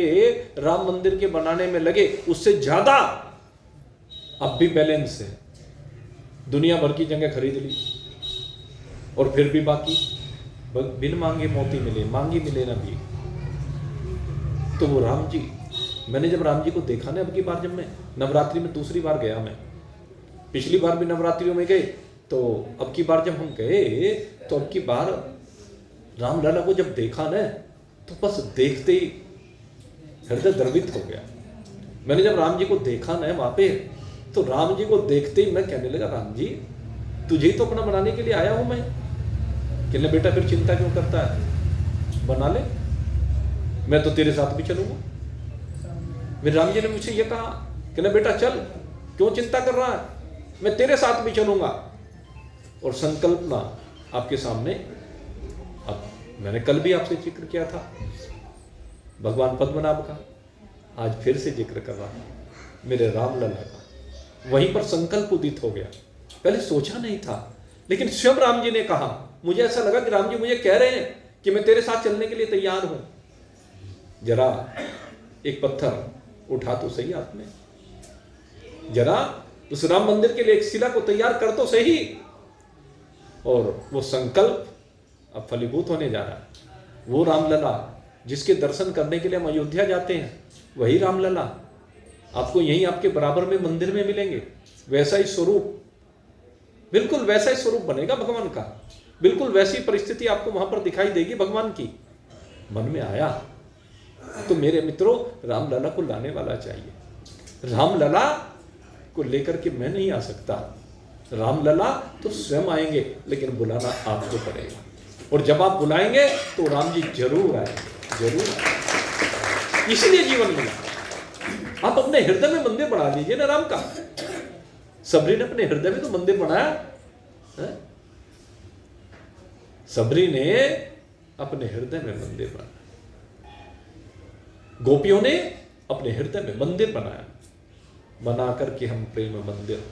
राम मंदिर के बनाने में लगे उससे ज्यादा अब भी बैलेंस है। दुनिया भर की जगह खरीद ली और फिर भी बाकी बिन मांगे मोती मिले, मांगी मिले ना भी। तो वो राम जी, मैंने जब राम जी को देखा ना, अब की बार जब मैं नवरात्रि में दूसरी बार गया, मैं पिछली बार भी नवरात्रियों में गए, तो अब की बार जब हम गए तो अब की बार रामलला को जब देखा ना, तो बस देखते ही हृदय द्रवित हो गया। मैंने जब राम जी को देखा ना वहां पे, तो राम जी को देखते ही मैं कहने लगा, राम जी तुझे ही तो अपना बनाने के लिए आया हूं मैं। कहने बेटा फिर चिंता क्यों करता है, बना ले, मैं तो तेरे साथ भी चलूंगा। फिर राम जी ने मुझे ये कहा, कहने बेटा चल, क्यों चिंता कर रहा है, मैं तेरे साथ भी चलूंगा। और संकल्पना आपके सामने, अब मैंने कल भी आपसे जिक्र किया था भगवान पद्मनाभ का, आज फिर से जिक्र कर रहा हूं मेरे रामलला का। वहीं पर संकल्प उदित हो गया। पहले सोचा नहीं था, लेकिन स्वयं राम जी ने कहा, मुझे ऐसा लगा कि राम जी मुझे कह रहे हैं कि मैं तेरे साथ चलने के लिए तैयार हूं, जरा एक पत्थर उठा तो सही हाथ में, जरा उस राम मंदिर के लिए एक शिला को तैयार कर तो सही। और वो संकल्प अब फलीभूत होने जा रहा है। वो रामलला जिसके दर्शन करने के लिए हम अयोध्या जाते हैं, वही रामलला आपको यहीं आपके बराबर में मंदिर में मिलेंगे। वैसा ही स्वरूप, बिल्कुल वैसा ही स्वरूप बनेगा भगवान का, बिल्कुल वैसी परिस्थिति आपको वहां पर दिखाई देगी भगवान की। मन में आया तो मेरे मित्रों, रामलला को लाने वाला चाहिए। रामलला को लेकर के मैं नहीं आ सकता, रामलला तो स्वयं आएंगे, लेकिन बुलाना आपको पड़ेगा। और जब आप बुलाएंगे तो राम जी जरूर आएंगे, जरूर आएंगे। इसीलिए जीवन मिला। आप अपने हृदय में मंदिर बना लीजिए ना राम का। सबरी ने अपने हृदय में तो मंदिर बनाया है? सबरी ने अपने हृदय में मंदिर बनाया, गोपियों ने अपने हृदय में मंदिर बनाया। बना करके हम प्रेम मंदिर,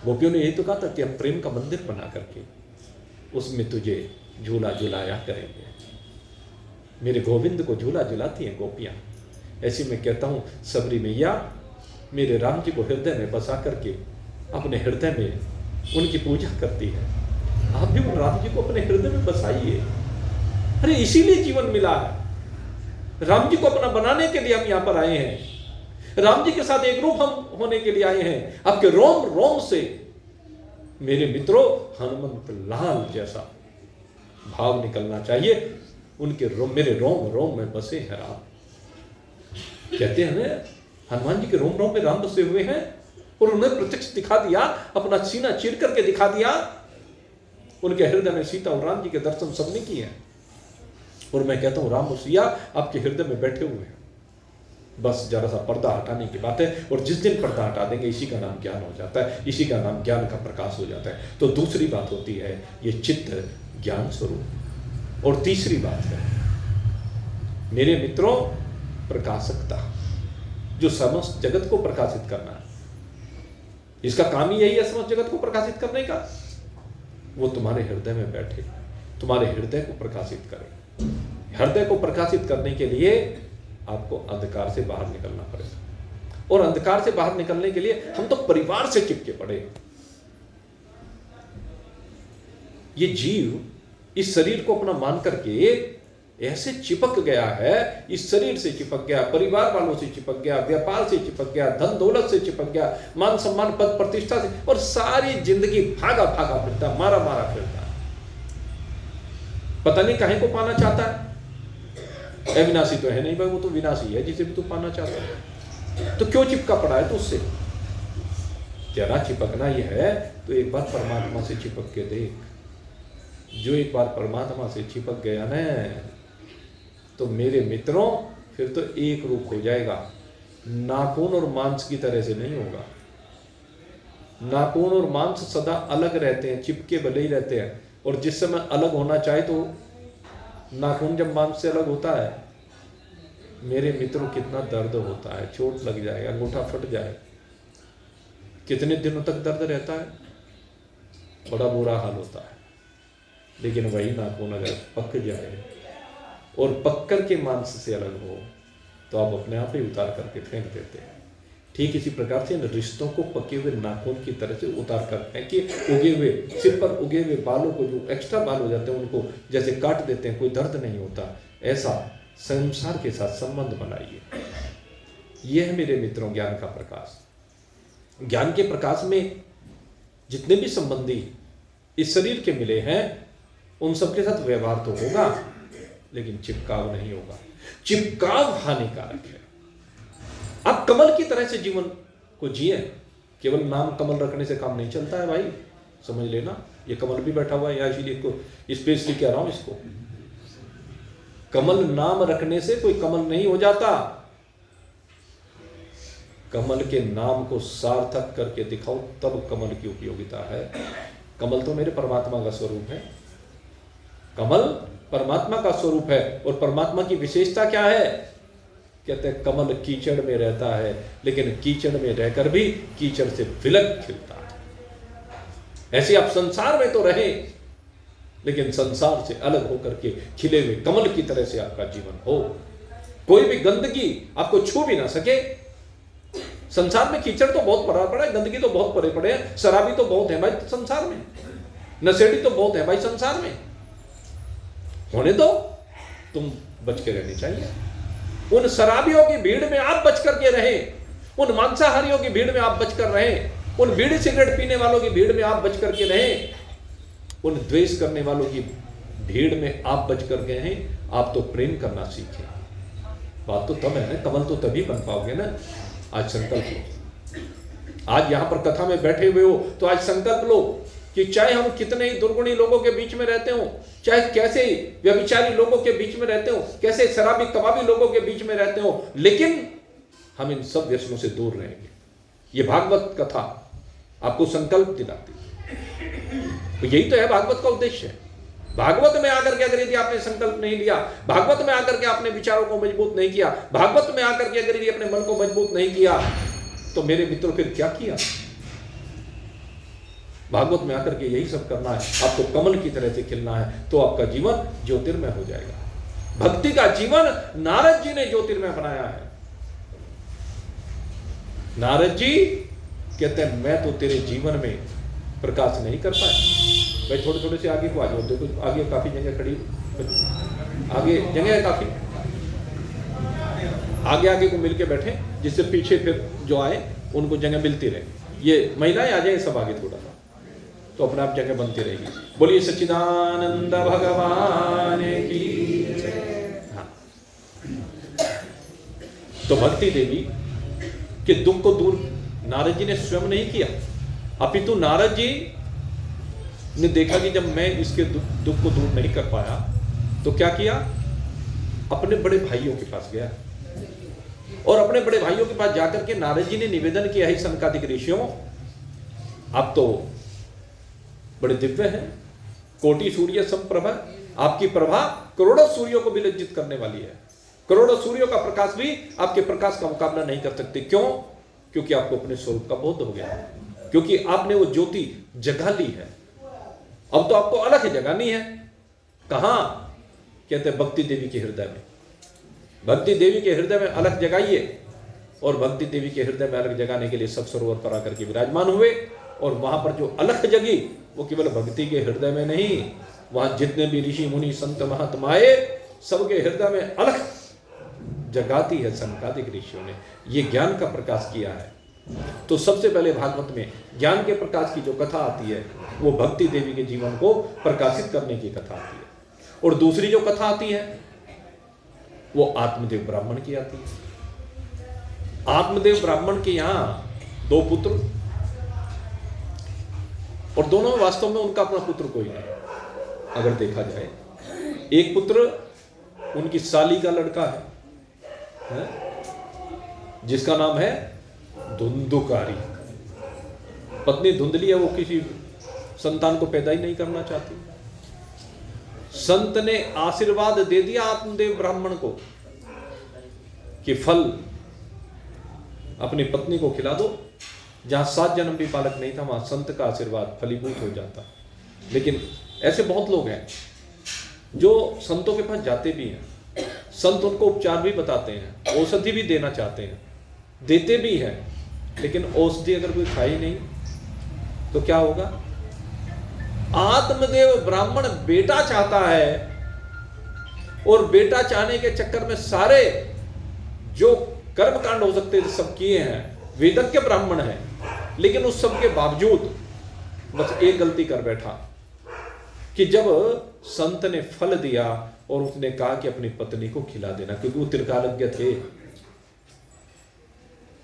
गोपियों ने यही तो कहा था कि हम प्रेम का मंदिर बना करके उसमें तुझे झूला झुलाया करेंगे। मेरे गोविंद को झूला झुलाती हैं गोपियां। ऐसी मैं कहता हूं, सबरी मैया मेरे राम जी को हृदय में बसा करके अपने हृदय में उनकी पूजा करती है। आप भी उन राम जी को अपने हृदय में बसाइए। अरे इसीलिए जीवन मिला है। राम जी को अपना बनाने के लिए हम यहां पर आए हैं। राम जी के साथ एक रूप हम होने के लिए आए हैं। आपके रोम रोम से मेरे मित्रों हनुमंत लाल जैसा भाव निकलना चाहिए। उनके रोम, मेरे रोम रोम में बसे हैं राम। कहते हैं ना, हनुमान जी के रोम रोम में राम बसे हुए हैं। और उन्हें प्रत्यक्ष दिखा दिया, अपना सीना चीर करके दिखा दिया। उनके हृदय में सीता और राम जी के दर्शन सबने किए हैं। और मैं कहता हूं, राम और सिया आपके हृदय में बैठे हुए हैं। बस जरा सा पर्दा हटाने की बात है। और जिस दिन पर्दा हटा देंगे, इसी का नाम ज्ञान हो जाता है, इसी का नाम ज्ञान का प्रकाश हो जाता है। तो दूसरी बात होती है ये चित्त ज्ञान स्वरूप। और तीसरी बात है मेरे मित्रों प्रकाशकता, जो समस्त जगत को प्रकाशित करना है। इसका काम ही यही है, समस्त जगत को प्रकाशित करने का। वो तुम्हारे हृदय में बैठे, तुम्हारे हृदय को प्रकाशित करे। हृदय को प्रकाशित करने के लिए आपको अंधकार से बाहर निकलना पड़ेगा। और अंधकार से बाहर निकलने के लिए हम तो परिवार से चिपके पड़े। ये जीव इस शरीर को अपना मान करके ऐसे चिपक गया है, इस शरीर से चिपक गया, परिवार वालों से चिपक गया, व्यापार से चिपक गया, धन दौलत से चिपक गया, मान सम्मान पद प्रतिष्ठा से, और सारी जिंदगी भागा भागा फिरता, मारा मारा फिरता। पता नहीं काहे को पाना चाहता है। अविनाशी तो है नहीं भाई, वो तो विनाशी है जिसे भी तू पाना चाहता है। तो क्यों चिपका पड़ा है? तो उससे जरा चिपकना ही है तो एक बार परमात्मा से चिपक के देख। जो एक बार परमात्मा से चिपक गया ना, तो मेरे मित्रों फिर तो एक रूप हो जाएगा। नाखून और मांस की तरह से नहीं होगा। नाखून और मांस सदा अलग रहते हैं, चिपके भले ही रहते हैं। और जिस समय अलग होना चाहे तो नाखून जब मांस से अलग होता है, मेरे मित्रों कितना दर्द होता है। चोट लग जाए, अंगूठा फट जाए, कितने दिनों तक दर्द रहता है, बड़ा बुरा हाल होता है। लेकिन वही नाखून अगर पक जाए और पक्कर के मांस से अलग हो तो आप अपने आप ही उतार करके फेंक देते हैं। ठीक इसी प्रकार से इन रिश्तों को पके हुए नाखून की तरह से उतार कर फेंकिए। उगे हुए सिर पर उगे हुए बालों को, जो एक्स्ट्रा बाल हो जाते हैं, उनको जैसे काट देते हैं, कोई दर्द नहीं होता, ऐसा संसार के साथ संबंध बनाइए। यह है मेरे मित्रों ज्ञान का प्रकाश। ज्ञान के प्रकाश में जितने भी संबंधी इस शरीर के मिले हैं उन सबके साथ व्यवहार तो होगा, लेकिन चिपकाव नहीं होगा। चिपकाव हानिकारक है। आप कमल की तरह से जीवन को जिए। केवल नाम कमल रखने से काम नहीं चलता है भाई, समझ लेना। ये कमल भी बैठा हुआ है यहाँ, इसीलिए इसको स्पेशली कह रहा हूं। इसको कमल नाम रखने से कोई कमल नहीं हो जाता। कमल के नाम को सार्थक करके दिखाओ, तब कमल की उपयोगिता है। कमल तो मेरे परमात्मा का स्वरूप है। कमल परमात्मा का स्वरूप है। और परमात्मा की विशेषता क्या है? कहते हैं कमल कीचड़ में रहता है, लेकिन कीचड़ में रहकर भी कीचड़ से विलग खिलता है। ऐसे आप संसार में तो रहे, लेकिन संसार से अलग होकर के खिले हुए कमल की तरह से आपका जीवन हो। कोई भी गंदगी आपको छू भी ना सके। संसार में कीचड़ तो बहुत पड़ा पड़ा है, गंदगी तो बहुत पड़े पड़े हैं, शराबी तो बहुत है भाई संसार में, नशेड़ी तो बहुत है भाई संसार में। होने दो, तुम बच के रहनी चाहिए। उन शराबियों की भीड़ में आप बच करके रहे, उन मांसाहारियों की भीड़ में आप बच कर रहे, उन बीड़ी सिगरेट पीने वालों की भीड़ में आप बच करके रहे, उन द्वेष करने वालों की भीड़ में आप बच कर गए हैं। आप तो प्रेम करना सीखें। बात तो तब है ना, कमल तो तभी बन पाओगे ना। आज संकल्प लो। आज यहां पर कथा में बैठे हुए हो तो आज संकल्प लो कि चाहे हम कितने ही दुर्गुणी लोगों के बीच में रहते हो, चाहे कैसे व्यभिचारी लोगों के बीच में रहते हो, कैसे शराबी कबाबी लोगों के बीच में रहते हो, लेकिन हम इन सब व्यसनों से दूर रहेंगे। ये भागवत कथा आपको संकल्प दिलाती है। तो यही तो है भागवत का उद्देश्य। भागवत में आकर के अगर यदि आपने संकल्प नहीं लिया, भागवत में आकर के आपने विचारों को मजबूत नहीं किया, भागवत में आकर के अगर यदि अपने मन को मजबूत नहीं किया, तो मेरे मित्रों फिर क्या किया? भागवत में आकर के यही सब करना है। आपको कमल की तरह से खिलना है, तो आपका जीवन ज्योतिर्मय हो जाएगा। भक्ति का जीवन नारद जी ने ज्योतिर्मय बनाया है। नारद जी कहते हैं मैं तो तेरे जीवन में प्रकाश नहीं कर पाया। भाई थोड़े थोड़े से आगे को आ जाओ, देखो आगे काफी जगह खड़ी, आगे जगह है काफी, आगे आगे को मिलके बैठे, जिससे पीछे फिर जो आए उनको जगह मिलती रहे। ये महिलाएं आ जाए सब आगे थोड़ा सा, तो अपने आप जगह बनती रहेगी। बोलिए सच्चिदानंद भगवान की। हाँ, तो भक्ति देवी के दुख को दूर नारद जी ने स्वयं नहीं किया, अपितु नारद जी ने देखा कि जब मैं इसके दुख को दूर नहीं कर पाया, तो क्या किया? अपने बड़े भाइयों के पास गया और अपने बड़े भाइयों के पास जाकर के नारद जी ने निवेदन किया, है सनकादिक ऋषियों, आप तो बड़े दिव्य हैं, कोटि सूर्य समप्रभा, आपकी प्रभा करोड़ों सूर्यों को भी लज्जित करने वाली है। करोड़ों सूर्यों का प्रकाश भी आपके प्रकाश का मुकाबला नहीं कर सकते। क्यों? क्योंकि आपको अपने स्वरूप का बोध हो गया, क्योंकि आपने वो ज्योति जगा ली है। अब तो आपको अलग ही जगानी है। कहां? कहते हैं भक्ति देवी के हृदय में। भक्ति देवी के हृदय में अलग जगाइए। और भक्ति देवी के हृदय में अलग जगाने के लिए सब सरोवर पर आकर के विराजमान हुए। और वहां पर जो अलग जगी वो केवल भक्ति के हृदय में नहीं, वहां जितने भी ऋषि मुनि संत महात्माए सबके हृदय में अलग जगाती है सनकादिक ऋषियों ने। ये ज्ञान का प्रकाश किया है। तो सबसे पहले भागवत में ज्ञान के प्रकाश की जो कथा आती है वो भक्ति देवी के जीवन को प्रकाशित करने की कथा आती है। और दूसरी जो कथा आती है वो आत्मदेव ब्राह्मण की आती है। आत्मदेव ब्राह्मण के यहां दो पुत्र, और दोनों में वास्तव में उनका अपना पुत्र कोई नहीं। अगर देखा जाए, एक पुत्र उनकी साली का लड़का है जिसका नाम है धुंधुकारी। पत्नी धुंधली है, वो किसी संतान को पैदा ही नहीं करना चाहती। संत ने आशीर्वाद दे दिया आत्मदेव ब्राह्मण को कि फल अपनी पत्नी को खिला दो। जहां 7 जन्म भी बालक नहीं था, वहां संत का आशीर्वाद फलीभूत हो जाता। लेकिन ऐसे बहुत लोग हैं जो संतों के पास जाते भी हैं संत उनको उपचार भी बताते हैं, औषधि भी देना चाहते हैं, देते भी हैं, लेकिन औषधि अगर कोई खाई नहीं तो क्या होगा? आत्मदेव ब्राह्मण बेटा चाहता है और बेटा चाहने के चक्कर में सारे जो कर्मकांड हो सकते थे सब किए हैं, वेदज्ञ ब्राह्मण है, लेकिन उस सब के बावजूद बस एक गलती कर बैठा कि जब संत ने फल दिया और उसने कहा कि अपनी पत्नी को खिला देना, क्योंकि वो त्रिकालज्ञ थे,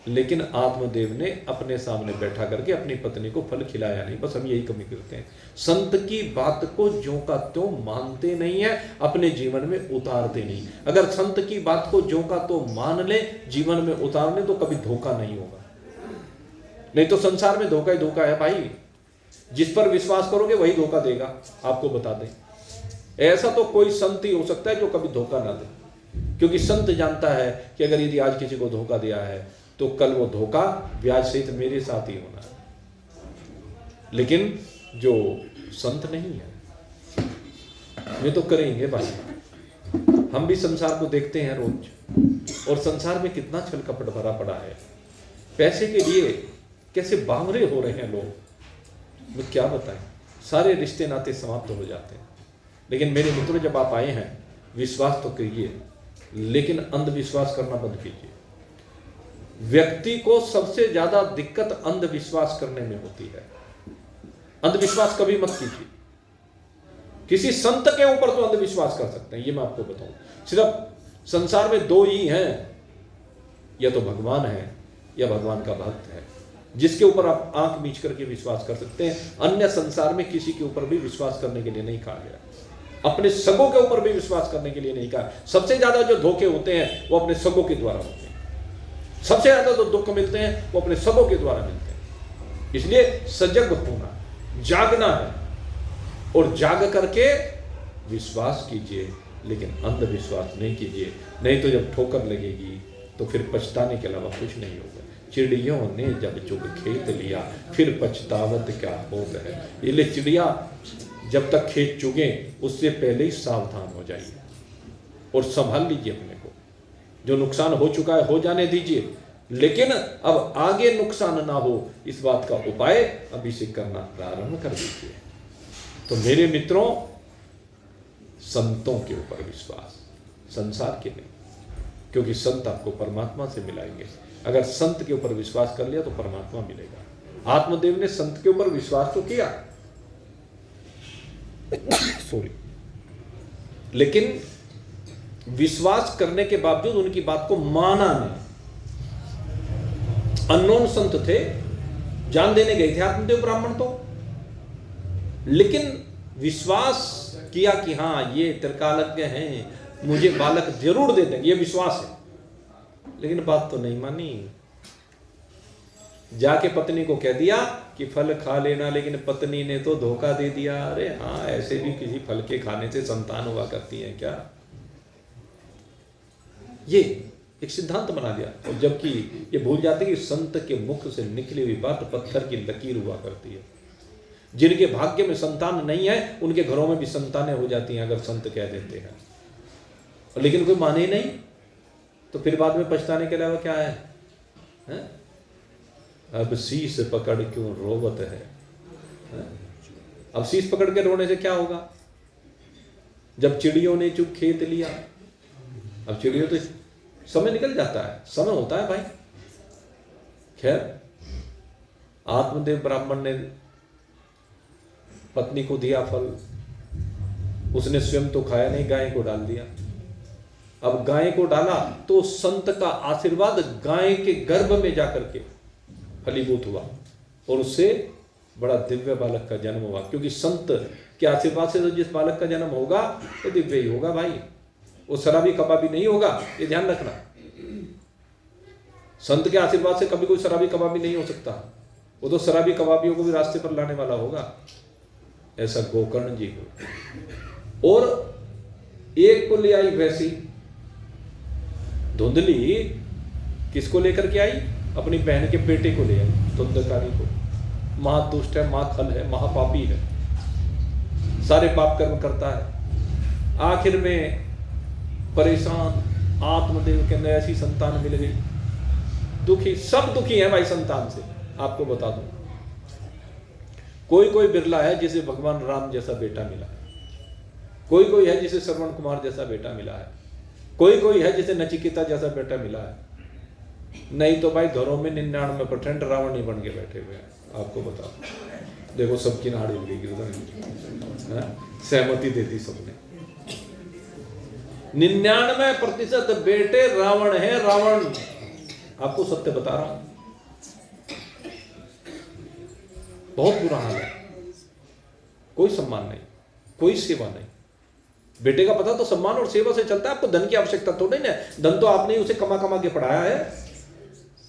लेकिन आत्मदेव ने अपने सामने बैठा करके अपनी पत्नी को फल खिलाया नहीं। बस हम यही कमी करते हैं, संत की बात को ज्यों का त्यों मानते नहीं है, अपने जीवन में उतारते नहीं। अगर संत की बात को ज्यों का त्यों मान ले, जीवन में उतार ले, तो कभी धोखा नहीं होगा। नहीं तो संसार में धोखा ही धोखा है भाई, जिस पर विश्वास करोगे वही धोखा देगा, आपको बता दें। ऐसा तो कोई संत ही हो सकता है जो कभी धोखा ना दे, क्योंकि संत जानता है कि अगर यदि आज किसी को धोखा दिया है तो कल वो धोखा ब्याज सहित मेरे साथ ही होना है। लेकिन जो संत नहीं है वे तो करेंगे भाई। हम भी संसार को देखते हैं रोज, और संसार में कितना छल कपट भरा पड़ा है। पैसे के लिए कैसे बावरे हो रहे हैं लोग, मैं क्या बताएं। सारे रिश्ते नाते समाप्त हो जाते हैं। लेकिन मेरे मित्रों, जब आप आए हैं, विश्वास तो करिए, लेकिन अंधविश्वास करना बंद कीजिए। व्यक्ति को सबसे ज्यादा दिक्कत अंधविश्वास करने में होती है। अंधविश्वास कभी मत कीजिए। किसी संत के ऊपर तो अंधविश्वास कर सकते हैं, ये मैं आपको बताऊं। सिर्फ संसार में दो ही हैं, या तो भगवान है या भगवान का भक्त है, जिसके ऊपर आप आंख मीच करके विश्वास कर सकते हैं। अन्य संसार में किसी के ऊपर भी विश्वास करने के लिए नहीं कहा गया। अपने सगों के ऊपर भी विश्वास करने के लिए नहीं कहा। सबसे ज्यादा जो धोखे होते हैं वो अपने सगों के द्वारा होते हैं। सबसे ज्यादा जो दुख मिलते हैं वो अपने सगों के द्वारा मिलते हैं। इसलिए सजग होना, जागना है, और जाग करके विश्वास कीजिए, लेकिन अंधविश्वास नहीं कीजिए। नहीं तो जब ठोकर लगेगी तो फिर पछताने के अलावा कुछ नहीं होगा। चिड़ियों ने जब चुग खेत लिया, फिर पछतावत क्या होत है। इसलिए चिड़िया जब तक खेत चुगे उससे पहले ही सावधान हो जाइए और संभाल लीजिए अपने को। जो नुकसान हो चुका है हो जाने दीजिए, लेकिन अब आगे नुकसान ना हो, इस बात का उपाय अभी से करना प्रारंभ कर दीजिए। तो मेरे मित्रों, संतों के ऊपर विश्वास, संसार के नहीं, क्योंकि संत आपको परमात्मा से मिलाएंगे। अगर संत के ऊपर विश्वास कर लिया तो परमात्मा मिलेगा। आत्मदेव ने संत के ऊपर विश्वास तो किया सॉरी, लेकिन विश्वास करने के बावजूद उनकी बात को माना नहीं। अननोन संत थे, जान देने गए थे आत्मदेव ब्राह्मण तो, लेकिन विश्वास किया कि हाँ ये त्रिकालज्ञ हैं, मुझे बालक जरूर दे देंगे, ये विश्वास है। लेकिन बात तो नहीं मानी। जाके पत्नी को कह दिया कि फल खा लेना, लेकिन पत्नी ने तो धोखा दे दिया। अरे हाँ, ऐसे भी किसी फल के खाने से संतान हुआ करती है क्या? ये एक सिद्धांत बना लिया, और जबकि ये भूल जाते कि संत के मुख से निकली हुई बात पत्थर की लकीर हुआ करती है। जिनके भाग्य में संतान नहीं है उनके घरों में भी संतानें हो जाती हैं अगर संत कह देते हैं, लेकिन कोई माने नहीं, तो फिर बाद में पछताने के अलावा क्या है? अब शीश पकड़ क्यों रोवत है? अब शीश पकड़ के रोने से क्या होगा? जब चिड़ियों ने चुप खेत लिया, अब चिड़ियों तो समय निकल जाता है, समय होता है भाई। खैर, आत्मदेव ब्राह्मण ने पत्नी को दिया फल, उसने स्वयं तो खाया नहीं, गाय को डाल दिया। अब गाय को डाला तो संत का आशीर्वाद गाय के गर्भ में जाकर के फलीभूत हुआ, और उससे बड़ा दिव्य बालक का जन्म हुआ। क्योंकि संत के आशीर्वाद से तो जिस बालक का जन्म होगा वो दिव्य ही होगा भाई, वो शराबी कबाबी नहीं होगा, ये ध्यान रखना। संत के आशीर्वाद से कभी कोई शराबी कबाबी नहीं हो सकता, वो तो शराबी कबाबियों को भी रास्ते पर लाने वाला होगा। ऐसा गोकर्ण जी को, और एक को ले आई वैसी धुंधली, किसको लेकर के आई? अपनी बहन के बेटे को ले आई, धुंधकारी को। महादुष्ट है, महाखल है, महापापी है, सारे पाप कर्म करता है। आखिर में परेशान, आत्मदेव के अंदर ऐसी संतान मिल गई, दुखी, सब दुखी है भाई संतान से। आपको बता दूं, कोई कोई बिरला है जिसे भगवान राम जैसा बेटा मिला है, कोई कोई है जिसे श्रवण कुमार जैसा बेटा मिला है, कोई कोई है जिसे नचिकेता जैसा बेटा मिला है। नहीं तो भाई घरों में 99% रावण ही बन के बैठे हुए हैं। आपको बता देखो, सबकी नाड़ी लगेगी, सहमति देती सबने। 99% बेटे रावण है, रावण। आपको सत्य बता रहा हूं, बहुत बुरा हाल है। कोई सम्मान नहीं, कोई सेवा नहीं। बेटे का पता तो सम्मान और सेवा से चलता है। आपको धन की आवश्यकता तो नहीं है, धन तो आपने उसे कमा कमा के पढ़ाया है,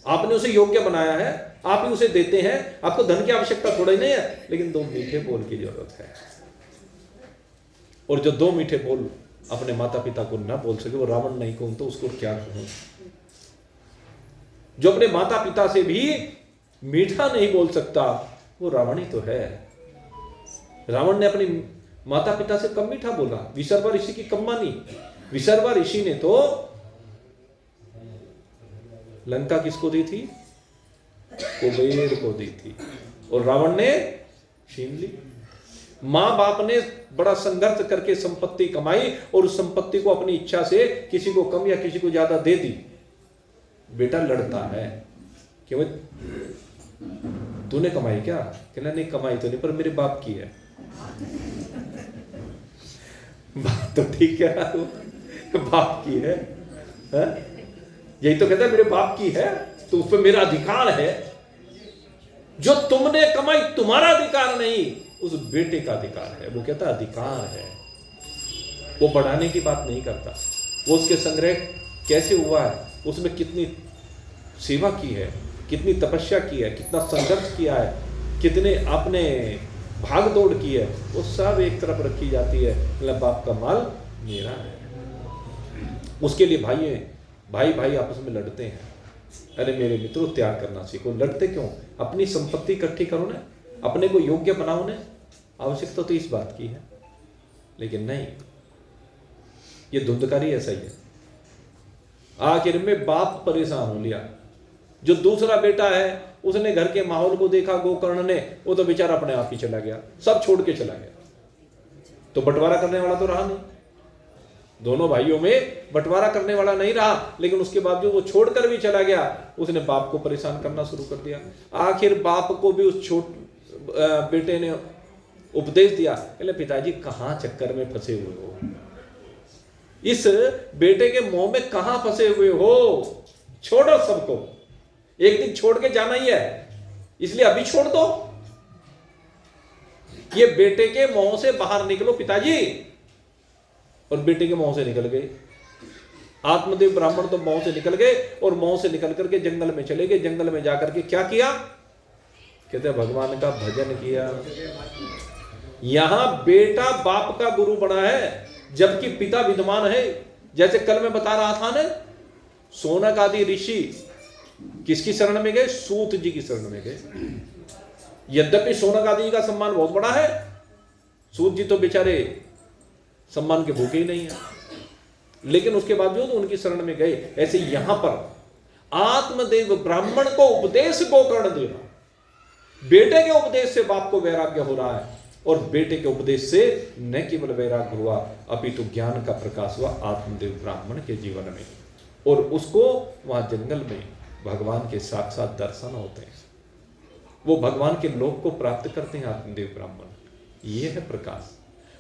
आपने उसे योग्य बनाया है, आप ही उसे देते हैं। आपको धन की आवश्यकता थोड़ा ही नहीं है, लेकिन 2 मीठे बोल की जरूरत है। और जो 2 मीठे बोल अपने माता पिता को ना बोल सके, वो रावण नहीं कहूं तो उसको क्या कहूं। जो अपने माता पिता से भी मीठा नहीं बोल सकता, वो रावण ही तो है। रावण ने अपनी माता पिता से कम मीठा बोला, विसर्वा ऋषि की कम मानी। विसर्वा ऋषि ने तो लंका किसको दी थी? कुबेर को दी थी, और रावण ने छीन ली। मां बाप ने बड़ा संघर्ष करके संपत्ति कमाई और उस संपत्ति को अपनी इच्छा से किसी को कम या किसी को ज्यादा दे दी। बेटा लड़ता है, क्यों? तूने कमाई क्या? कहना नहीं, कमाई तो नहीं, पर मेरे बाप की है। बात तो ठीक है, बाप की है, यही तो कहता है, मेरे बाप की है तो उस पर मेरा अधिकार है। जो तुमने कमाई तुम्हारा अधिकार नहीं, उस बेटे का अधिकार है। वो कहता अधिकार है। वो बढ़ाने की बात नहीं करता, वो उसके संग्रह कैसे हुआ है, उसमें कितनी सेवा की है, कितनी तपस्या की है, कितना संघर्ष किया है, कितने आपने भाग दौड़ की है, वो सब एक तरफ रखी जाती है। मतलब बाप का माल मेरा है। उसके लिए भाई भाई आपस में लड़ते हैं। अरे मेरे मित्रों, त्याग करना सीखो। लड़ते क्यों? अपनी संपत्ति इकट्ठी करो ना, अपने को योग्य बनाओ ना। आवश्यकता तो इस बात की है, लेकिन नहीं, ये धुंधकारी ऐसा ही है। आखिर में बाप परेशान हो लिया। जो दूसरा बेटा है, उसने घर के माहौल को देखा, गोकर्ण ने, वो तो बेचारा अपने आप ही चला गया, सब छोड़ के चला गया। तो बंटवारा करने वाला तो रहा नहीं, दोनों भाइयों में बंटवारा करने वाला नहीं रहा। लेकिन उसके बाद जो वो छोड़कर भी चला गया, उसने बाप को परेशान करना शुरू कर दिया। आखिर बाप को भी उस बेटे ने उपदेश दिया, कहले पिताजी कहां चक्कर में फंसे हुए हो, इस बेटे के मोह में कहां फंसे हुए हो, छोड़ो सबको, एक दिन छोड़ के जाना ही है, इसलिए अभी छोड़ दो। ये बेटे के मोह से बाहर निकलो पिताजी। और बेटे के मोह से निकल गए। आत्मदेव ब्राह्मण तो मोह से निकल गए, और मोह से निकल करके जंगल में चले गए। जंगल में जाकर के क्या किया? कहते भगवान का भजन किया। यहां बेटा बाप का गुरु बना है, जबकि पिता विद्वान है। जैसे कल मैं बता रहा था ना, सोनक आदि ऋषि किसकी शरण में गए? सूत जी की शरण में गए। यद्यपि सोनक आदि का सम्मान बहुत बड़ा है, सूत जी तो बेचारे सम्मान के भूखे ही नहीं है, लेकिन उसके बावजूद उनकी शरण में गए। ऐसे यहां पर आत्मदेव ब्राह्मण को उपदेश गोकर्ण दे रहा, बेटे के उपदेश से बाप को वैराग्य हो रहा है, और बेटे के उपदेश से न केवल वैराग्य हुआ, अपितु ज्ञान का प्रकाश हुआ आत्मदेव ब्राह्मण के जीवन में। और उसको वहां जंगल में भगवान के साक्षात दर्शन होते हैं, वो भगवान के लोक को प्राप्त करते हैं आत्मदेव ब्राह्मण। ये है प्रकाश।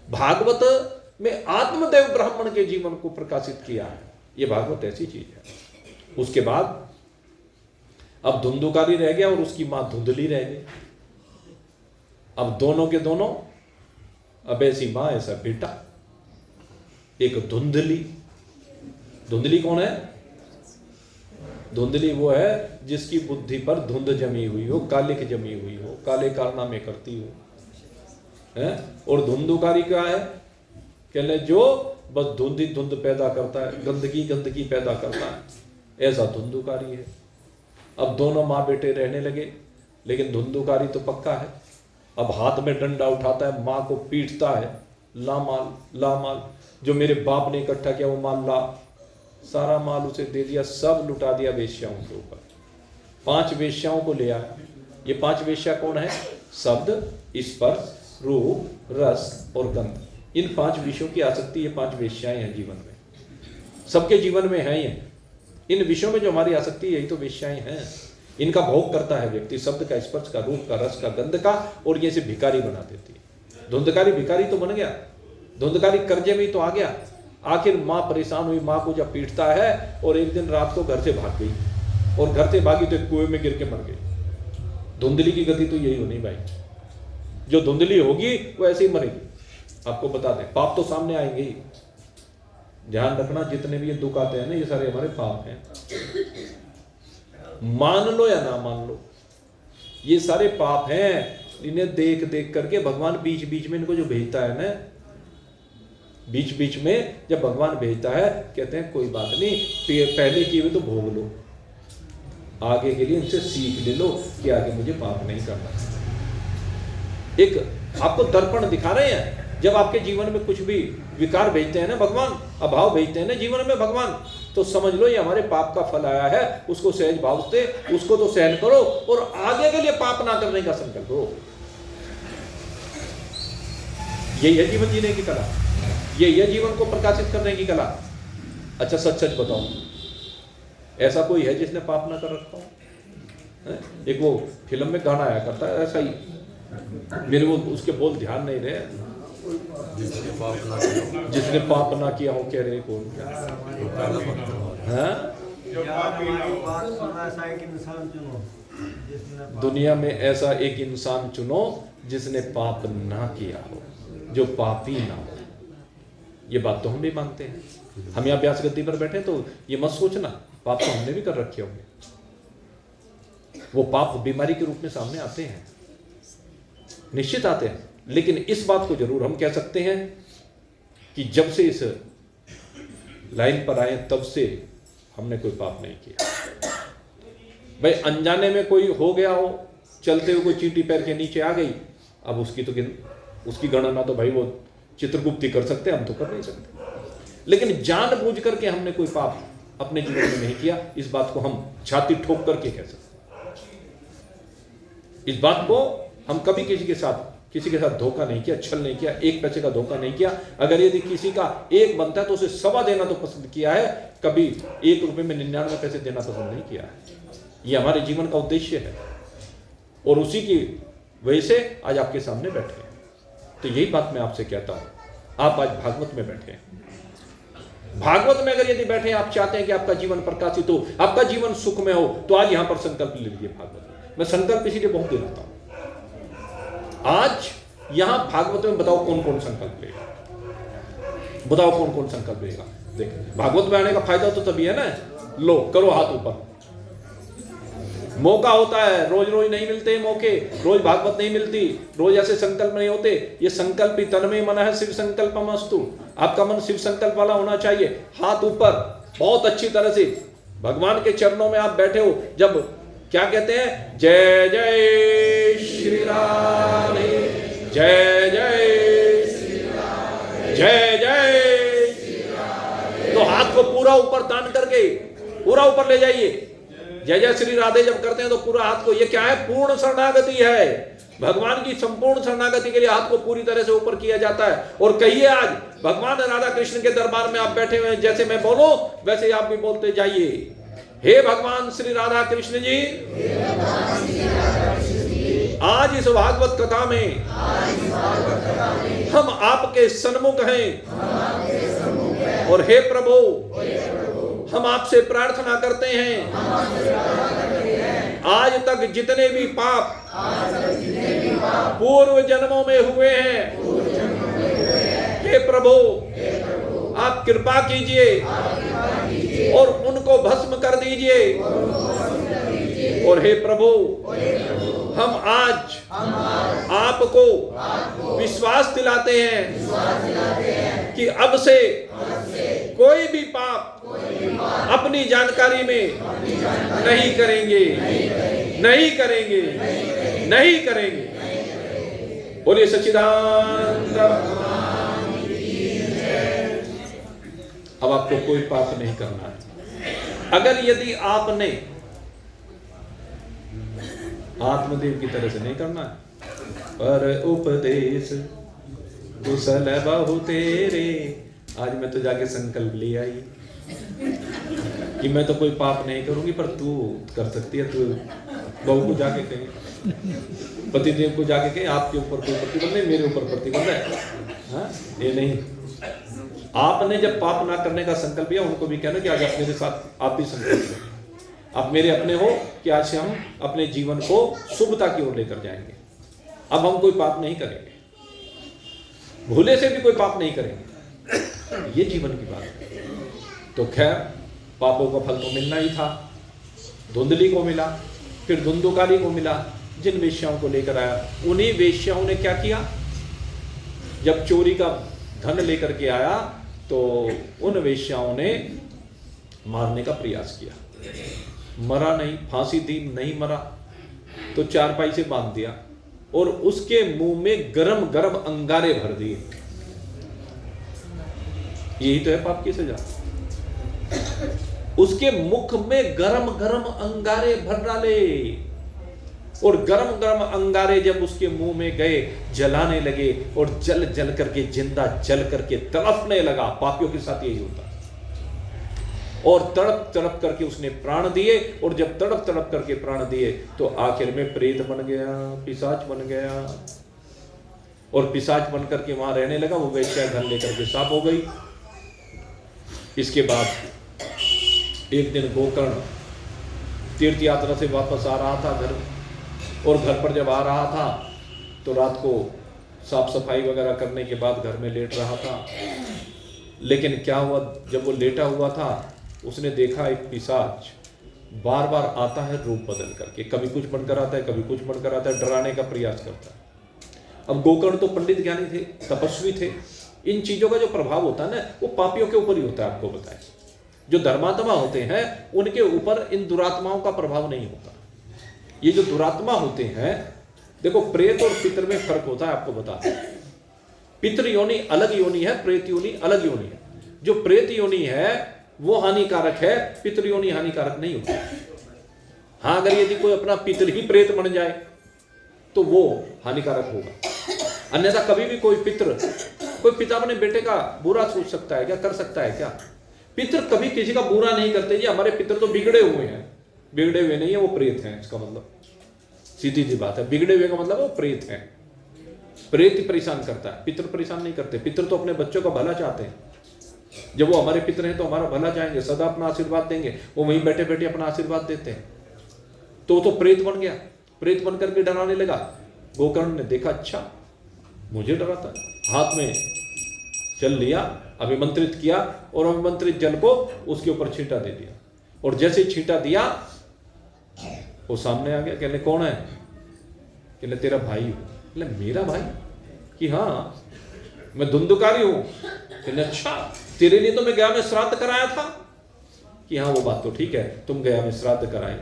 भागवत में आत्मदेव ब्राह्मण के जीवन को प्रकाशित किया है। ये भागवत ऐसी चीज है। उसके बाद अब धुंधुकारी रह गया और उसकी मां धुंधली रह गई। अब दोनों के दोनों, अब ऐसी मां ऐसा बेटा। एक धुंधली। धुंधली कौन है? धुंधली वो है जिसकी बुद्धि पर धुंध जमी हुई हो, कालिक जमी हुई हो, काले कारनामे करती हो, है? और धुंधुकारी क्या है? कहले जो बस धुंध ही धुंध पैदा करता है, गंदगी गंदगी पैदा करता है, ऐसा धुंधुकारी है। अब दोनों माँ बेटे रहने लगे, लेकिन धुंधुकारी तो पक्का है। अब हाथ में डंडा उठाता है, माँ को पीटता है, ला माल, ला माल, जो मेरे बाप ने इकट्ठा किया वो माल ला। सारा माल उसे दे दिया, सब लुटा दिया वेश्याओं के ऊपर। 5 वेश्याओं को ले आया। ये 5 वेश्या कौन है? शब्द, स्पर्श, रूप, रस और गंध। इन 5 विषयों की आसक्ति ये 5 वेश्याएं हैं जीवन में, सबके जीवन में है ये। इन विषयों में जो हमारी आसक्ति, यही तो वेश्याएं हैं। इनका भोग करता है व्यक्ति, शब्द का, स्पर्श का, रूप का, रस का, गंध का, और ये से भिखारी बना देती है। धुंधकारी भिखारी तो बन गया, धुंधकारी कर्जे में ही तो आ गया। आखिर माँ परेशान हुई, माँ को जब पीटता है और एक दिन रात को घर से भाग गई, और घर से भागी तो कुएं में गिर के मर गई। धुंधली की गति तो यही होनी भाई, जो धुंधली होगी वो ऐसे ही मरेगी। आपको बता दें, पाप तो सामने आएंगे ही। ध्यान रखना, जितने भी ये दुख आते हैं ना, ये सारे हमारे पाप हैं। मान लो या ना मान लो, ये सारे पाप हैं। इन्हें देख देख करके भगवान बीच बीच में इनको जो भेजता है ना, बीच बीच में जब भगवान भेजता है, कहते हैं कोई बात नहीं, पहले किए हुए तो भोग लो, आगे के लिए इनसे सीख ले लो कि आगे मुझे पाप नहीं करना। एक आपको दर्पण दिखा रहे हैं। जब आपके जीवन में कुछ भी विकार भेजते हैं ना भगवान, अभाव भेजते हैं ना जीवन में भगवान, तो समझ लो ये हमारे पाप का फल आया है। उसको सहज भाव से, उसको तो सहन करो और आगे के लिए पाप ना करने का संकल्प करो। यही है जीवन जीने की कला, यही है जीवन को प्रकाशित करने की कला। अच्छा सच सच बताओ, ऐसा कोई है जिसने पाप ना कर रखा हो? एक वो फिल्म में गाना आया करता है ऐसा ही, मेरे वो उसके बोल ध्यान नहीं रहे। जिसने पाप ना किया हो, कह रहे कौन? दुनिया में ऐसा एक इंसान चुनो जिसने पाप ना किया हो, जो पापी ना हो। ये बात तो हम भी मानते हैं। हम यहाँ व्यास गद्दी पर बैठे तो ये मत सोचना पाप तो हमने भी कर रखे होंगे। वो पाप बीमारी के रूप में सामने आते हैं, निश्चित आते हैं। लेकिन इस बात को जरूर हम कह सकते हैं कि जब से इस लाइन पर आए तब से हमने कोई पाप नहीं किया। भाई अनजाने में कोई हो गया हो, चलते हुए कोई चींटी पैर के नीचे आ गई, अब उसकी गणना तो भाई वो चित्रगुप्त ही कर सकते, हम तो कर नहीं सकते। लेकिन जानबूझ करके हमने कोई पाप अपने जीवन में नहीं किया, इस बात को हम छाती ठोक करके कह सकते। इस बात को हम कभी किसी के साथ धोखा नहीं किया, छल नहीं किया, 1 पैसे का धोखा नहीं किया। अगर यदि किसी का 1 बनता है तो उसे 1.25 देना तो पसंद किया है, कभी 1 रुपए में 99 पैसे देना पसंद नहीं किया है। ये हमारे जीवन का उद्देश्य है और उसी की वजह से आज आपके सामने बैठे हैं। तो यही बात मैं आपसे कहता हूं। आप आज भागवत में बैठे हैं, भागवत में अगर यदि बैठे आप चाहते हैं कि आपका जीवन प्रकाशित हो, आपका जीवन सुख में हो, तो आज यहां पर संकल्प ले लीजिए। भागवत में संकल्प इसीलिए बहुत दिलाता हूं। आज यहां भागवत में बताओ कौन कौन संकल्प लेगा, बताओ कौन कौन संकल्प लेगा। देखिए भागवत में आने का फायदा तो तभी है ना, लो करो हाथ ऊपर। मौका होता है, रोज रोज नहीं मिलते मौके, रोज भागवत नहीं मिलती, रोज ऐसे संकल्प नहीं होते। ये संकल्प ही तन में मन है, शिव संकल्पमस्तु। आपका मन शिव संकल्प वाला होना चाहिए। हाथ ऊपर बहुत अच्छी तरह से भगवान के चरणों में आप बैठे हो, जब क्या कहते हैं, जय जय श्री राम, जय जय श्री राम, जय जय श्री राम, तो हाथ को पूरा ऊपर तान करके पूरा ऊपर ले जाइए। जय जय श्री राधे जब करते हैं तो पूरा हाथ को, ये क्या है, पूर्ण शरणागति है। भगवान की संपूर्ण शरणागति के लिए हाथ को पूरी तरह से ऊपर किया जाता है। और कहिए आज भगवान राधा कृष्ण के दरबार में आप बैठे हुए हैं, जैसे मैं बोलूं वैसे आप भी बोलते जाइए। हे भगवान श्री राधा कृष्ण जी, आज इस भागवत कथा में हम आपके सन्मुख हैं, और हे प्रभु हम आपसे प्रार्थना करते हैं, आज तक जितने भी पाप पूर्व जन्मों में हुए हैं, हे प्रभु आप कृपा कीजिए और उनको भस्म कर दीजिए। और हे प्रभु हम आज आपको विश्वास दिलाते हैं कि अब से कोई भी पाप अपनी जानकारी में नहीं करेंगे, नहीं करेंगे, नहीं करेंगे। बोलिए सच्चिदानंद अब आपको कोई पाप नहीं करना है। अगर यदि आपने आत्मदेव की तरह से नहीं करना है, पर उपदेश कुशल बहु तेरे, आज मैं तो जाके संकल्प ले आई कि मैं तो कोई पाप नहीं करूंगी, पर तू कर सकती है। तू बहू को जाके कहे, पतिदेव को जाके कहे आपके ऊपर कोई प्रतिबंध नहीं, मेरे ऊपर प्रतिबंध है। हाँ, ये नहीं। आपने जब पाप ना करने का संकल्प लिया, उनको भी कहना कि आज आप मेरे साथ आप भी संकल्प लो, आप मेरे अपने हो कि आज से हम अपने जीवन को शुभता की ओर लेकर जाएंगे। अब हम कोई पाप नहीं करेंगे, भूले से भी कोई पाप नहीं करेंगे। ये जीवन की बात है। तो खैर, पापों का फल तो मिलना ही था। धुंधली को मिला, फिर धुंधुकारी को मिला, जिन वेश्याओं को लेकर आया। उन्हीं वेश्याओं ने क्या किया, जब चोरी का धन लेकर के आया तो उन वेश्याओं ने मारने का प्रयास किया। मरा नहीं, फांसी दी, नहीं मरा तो चारपाई से बांध दिया और उसके मुंह में गरम गरम अंगारे भर दिए। यही तो है पाप की सजा। उसके मुख में गरम गरम अंगारे भर डाले और गरम गरम अंगारे जब उसके मुंह में गए, जलाने लगे और जल जल करके, जिंदा जल करके तड़पने लगा। पापियों के साथ यही होता है। और तड़प तड़प करके उसने प्राण दिए, और जब तड़प तड़प करके प्राण दिए तो आखिर में प्रेत बन गया, पिशाच बन गया, और पिशाच बन करके वहां रहने लगा। वो वेश्या धन लेकर के साफ हो गई। इसके बाद एक दिन गोकर्ण तीर्थ यात्रा से वापस आ रहा था घर, और घर पर जब आ रहा था तो रात को साफ सफाई वगैरह करने के बाद घर में लेट रहा था। लेकिन क्या हुआ, जब वो लेटा हुआ था उसने देखा एक पिशाच बार बार आता है रूप बदल करके, कभी कुछ बनकर आता है, कभी कुछ बनकर आता है, डराने का प्रयास करता है। अब गोकर्ण तो पंडित ज्ञानी थे, तपस्वी थे। इन चीजों का जो प्रभाव होता है ना, वो पापियों के ऊपर ही होता है। आपको बताएं, जो धर्मात्मा होते हैं उनके ऊपर इन दुरात्माओं का प्रभाव नहीं होता। ये जो दुरात्मा होते हैं, देखो प्रेत और पितर में फर्क होता है, आपको बता दें। पितृ योनि अलग योनि है, प्रेत योनि अलग योनि है। जो प्रेत योनि है वो हानिकारक है, पितृ योनि हानिकारक नहीं होती। हाँ, अगर यदि कोई अपना पितर ही प्रेत बन जाए तो वो हानिकारक होगा। अन्यथा कभी भी कोई पिता अपने बेटे का बुरा सोच सकता है क्या, कर सकता है क्या? पितर कभी किसी का बुरा नहीं करते। जी हमारे पितर तो बिगड़े हुए हैं, बिगड़े हुए नहीं है, वो प्रेत हैं। इसका मतलब सीधी सी बात है, बिगड़े हुए का मतलब वो प्रेत हैं। प्रेत ही परेशान करता है, पितर परेशान नहीं करते। पितर तो अपने बच्चों का भला चाहते हैं। जब वो हमारे पितर हैं तो हमारा भला चाहेंगे, सदा अपना आशीर्वाद देंगे। वो वहीं बैठे बैठे अपना आशीर्वाद देते हैं। तो प्रेत बन गया, प्रेत बन करके डराने लगा। गोकर्ण ने देखा, अच्छा मुझे डराता है। हाथ में जल लिया, अभिमंत्रित किया और अभिमंत्रित जल को उसके ऊपर छींटा दे दिया। और जैसे छींटा दिया वो सामने आ गया। कहने कौन है? कहने तेरा भाई हूं। कहने मेरा भाई? कि हाँ मैं धुंधुकारी हूं। कहने अच्छा, तेरे लिए तो मैं गया में श्राद्ध कराया था। कि हाँ वो बात तो ठीक है, तुम गया में श्राद्ध कराए,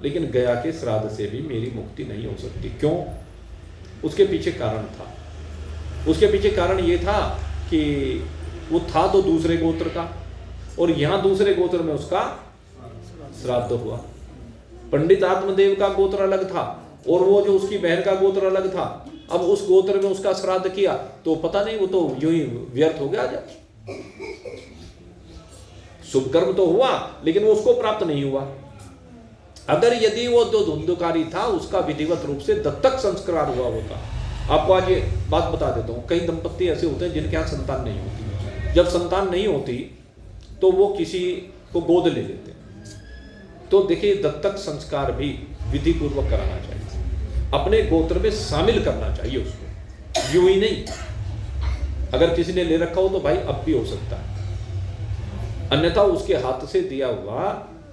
लेकिन गया के श्राद्ध से भी मेरी मुक्ति नहीं हो सकती। क्यों? उसके पीछे कारण था। उसके पीछे कारण ये था कि वो था तो दूसरे गोत्र का, और यहां दूसरे गोत्र में उसका श्राद्ध हुआ। पंडित आत्मदेव का गोत्र अलग था और वो जो उसकी बहन का गोत्र अलग था। अब उस गोत्र में उसका श्राद्ध किया तो पता नहीं, वो तो यूं ही व्यर्थ हो गया। जब शुभ कर्म तो हुआ लेकिन वो उसको प्राप्त नहीं हुआ। अगर यदि वो जो धुंधुकारी था उसका विधिवत रूप से दत्तक संस्कार हुआ होता। आपको आज ये बात बता देता हूं, कई दंपत्ति ऐसे होते हैं जिनके यहां संतान नहीं होती। जब संतान नहीं होती तो वो किसी को गोद ले लेते हैं। तो देखिए, दत्तक संस्कार भी विधि पूर्वक कराना चाहिए, अपने गोत्र में शामिल करना चाहिए उसको, यूं ही नहीं। अगर किसी ने ले रखा हो तो भाई अब भी हो सकता है, अन्यथा उसके हाथ से दिया हुआ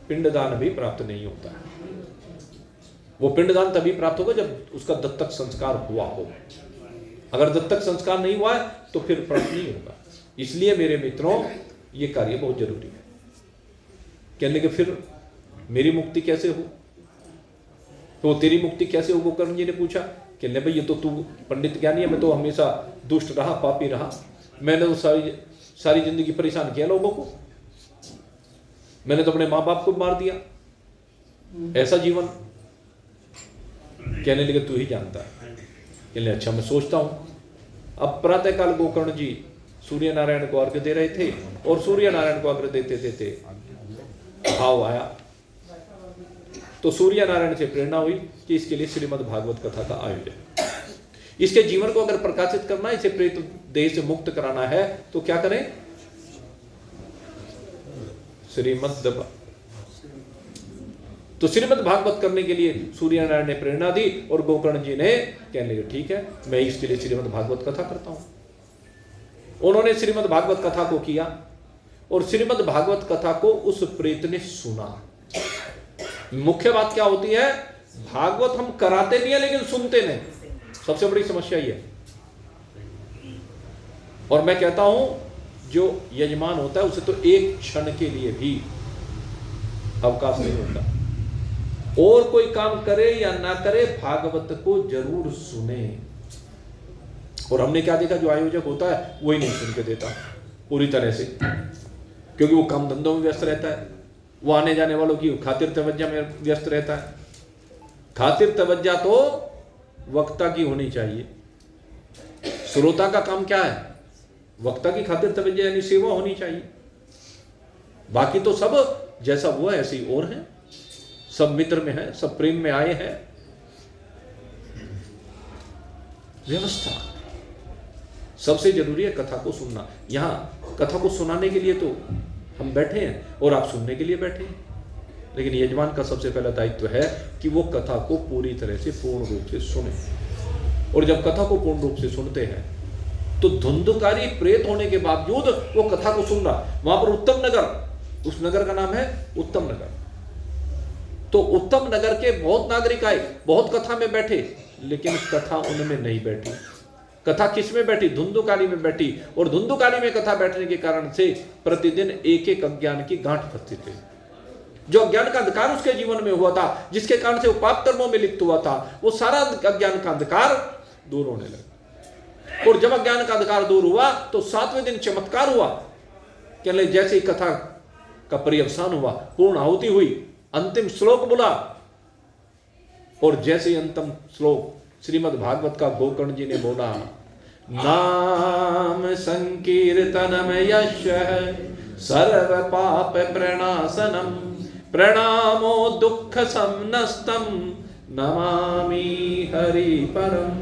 पिंडदान भी प्राप्त नहीं होता है। वो पिंडदान तभी प्राप्त होगा जब उसका दत्तक संस्कार हुआ हो। अगर दत्तक संस्कार नहीं हुआ है तो फिर प्राप्त नहीं होगा। इसलिए मेरे मित्रों, ये कार्य बहुत जरूरी है। कहने के फिर मेरी मुक्ति कैसे हो? तो तेरी मुक्ति कैसे हो? गोकर्ण जी ने पूछा। कहने भाई ये तो तू पंडित ज्ञानी है, मैं तो हमेशा दुष्ट रहा, पापी रहा, मैंने तो सारी जिंदगी परेशान किया लोगों को, मैंने तो अपने माँ बाप को मार दिया, ऐसा जीवन। कहने लगे तू ही जानता है। कहने अच्छा मैं सोचता हूं। अब प्रातःकाल गोकर्ण जी सूर्य नारायण को अर्घ्य दे रहे थे और सूर्य नारायण को अर्घ्य देते देते भाव आया, तो सूर्य नारायण से प्रेरणा हुई कि इसके लिए श्रीमद् भागवत कथा का आयोजन, इसके जीवन को अगर प्रकाशित करना, इसे प्रेत देह से मुक्त कराना है तो क्या करें? श्रीमद् तो श्रीमद् भागवत करने के लिए सूर्य नारायण ने प्रेरणा दी और गोकर्ण जी ने कहने लगे ठीक है मैं इसके लिए श्रीमद् भागवत कथा करता हूं। उन्होंने श्रीमद् भागवत कथा को किया और श्रीमद् भागवत कथा को उस प्रेत ने सुना। मुख्य बात क्या होती है? भागवत हम कराते नहीं है लेकिन सुनते नहीं, सबसे बड़ी समस्या ये है। और मैं कहता हूं जो यजमान होता है उसे तो एक क्षण के लिए भी अवकाश नहीं होता, और कोई काम करे या ना करे भागवत को जरूर सुने। और हमने क्या देखा, जो आयोजक होता है वही नहीं सुन के देता पूरी तरह से, क्योंकि वो काम धंधों में व्यस्त रहता है, वो आने जाने वालों की खातिर तवज्जा में व्यस्त रहता है। खातिर तवज्जा तो वक्ता की होनी चाहिए। श्रोता का काम क्या है? वक्ता की खातिर तवज्जा यानी सेवा होनी चाहिए। बाकी तो सब जैसा वो है ऐसे ही और है, सब मित्र में है, सब प्रेम में आए हैं। व्यवस्था सबसे जरूरी है, कथा को सुनना। यहां कथा को सुनाने के लिए तो हम बैठे हैं और आप सुनने के लिए बैठे हैं, लेकिन यजमान का सबसे पहला दायित्व है कि वो कथा को पूरी तरह से पूर्ण रूप से सुने। और जब कथा को पूर्ण रूप से सुनते हैं तो धुंधकारी प्रेत होने के बावजूद वो कथा को सुन रहा। वहां पर उत्तम नगर, उस नगर का नाम है उत्तम नगर। तो उत्तम नगर के बहुत नागरिक आए, बहुत कथा में बैठे, लेकिन कथा उनमें नहीं बैठी। कथा किस में बैठी? धुंधुकारी में बैठी। और धुंधुकारी में कथा बैठने के कारण से प्रतिदिन एक एक अज्ञान की गांठ फंसती थी। जो अज्ञान का अंधकार उसके जीवन में हुआ था, जिसके कारण से वो पाप कर्मों में लिप्त हुआ था, वो सारा अज्ञान का अंधकार दूर होने लगा। और जब अज्ञान का अंधकार दूर हुआ तो 7वें दिन चमत्कार हुआ। कहले जैसे ही कथा का पर्यवसान हुआ, पूर्ण आहुति हुई, अंतिम श्लोक बोला, और जैसे ही अंतिम श्लोक श्रीमद् भागवत का गोकर्ण जी ने बोला, नाम संकीर्तनम यशः सर्व पाप प्रणाशनम प्रणामो दुख समनस्तम नमामि हरि परम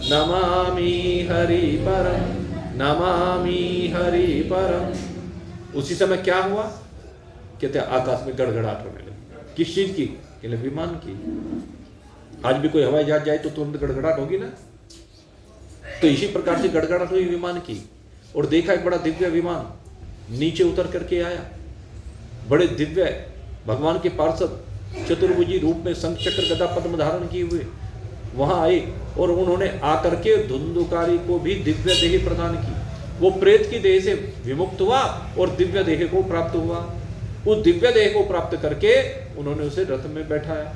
नमामि हरि परम नमामि हरि परम। उसी समय क्या हुआ? कहते आकाश में गड़गड़ाहट होने लगी। किस चीज की? कहले विमान की। आज भी कोई हवाई जहाज जाए तो तुरंत गड़गड़ाहट होगी ना, तो इसी प्रकार से गड़गड़ाहट हुई विमान की। और देखा एक बड़ा दिव्य विमान नीचे उतर करके आया। बड़े दिव्य भगवान के पार्षद चतुर्भुजी रूप में शंख चक्र गदा पद्म धारण किए हुए वहां आए, और उन्होंने आकर के धुंधुकारी को भी दिव्य देह प्रदान की। वो प्रेत की देह से विमुक्त हुआ और दिव्य देह को प्राप्त हुआ। उस दिव्य देह को प्राप्त करके उन्होंने उसे रथ में बैठाया,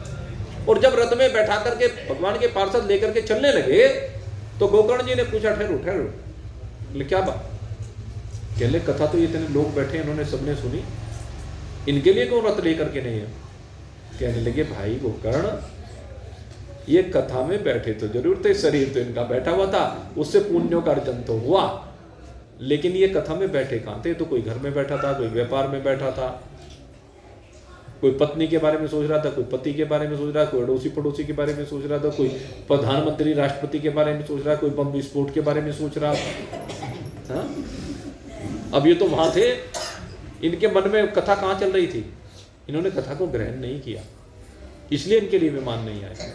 और जब रथ में बैठा करके भगवान के पार्षद लेकर के चलने लगे तो गोकर्ण जी ने पूछा, ठहरो ठहरो, बोले क्या बात? कहले कथा तो इतने लोग बैठे, इन्होंने सबने सुनी, इनके लिए क्यों रथ लेकर के नहीं है? कहने लगे भाई गोकर्ण, ये कथा में बैठे तो जरूर थे, शरीर तो इनका बैठा हुआ था, उससे पुण्यों का अर्जन तो हुआ, लेकिन ये कथा में बैठे कहां थे? तो कोई घर में बैठा था, कोई व्यापार में बैठा था, कोई पत्नी के बारे में सोच रहा था, कोई पति के बारे में सोच रहा था, कोई अड़ोसी पड़ोसी के बारे में सोच रहा था, कोई प्रधानमंत्री राष्ट्रपति के बारे में सोच रहा, कोई बम विस्फोट के बारे में सोच रहा था। अब ये तो वहां थे, इनके मन में कथा कहां चल रही थी? इन्होंने कथा को ग्रहण नहीं किया, इसलिए इनके लिए विमान नहीं आए।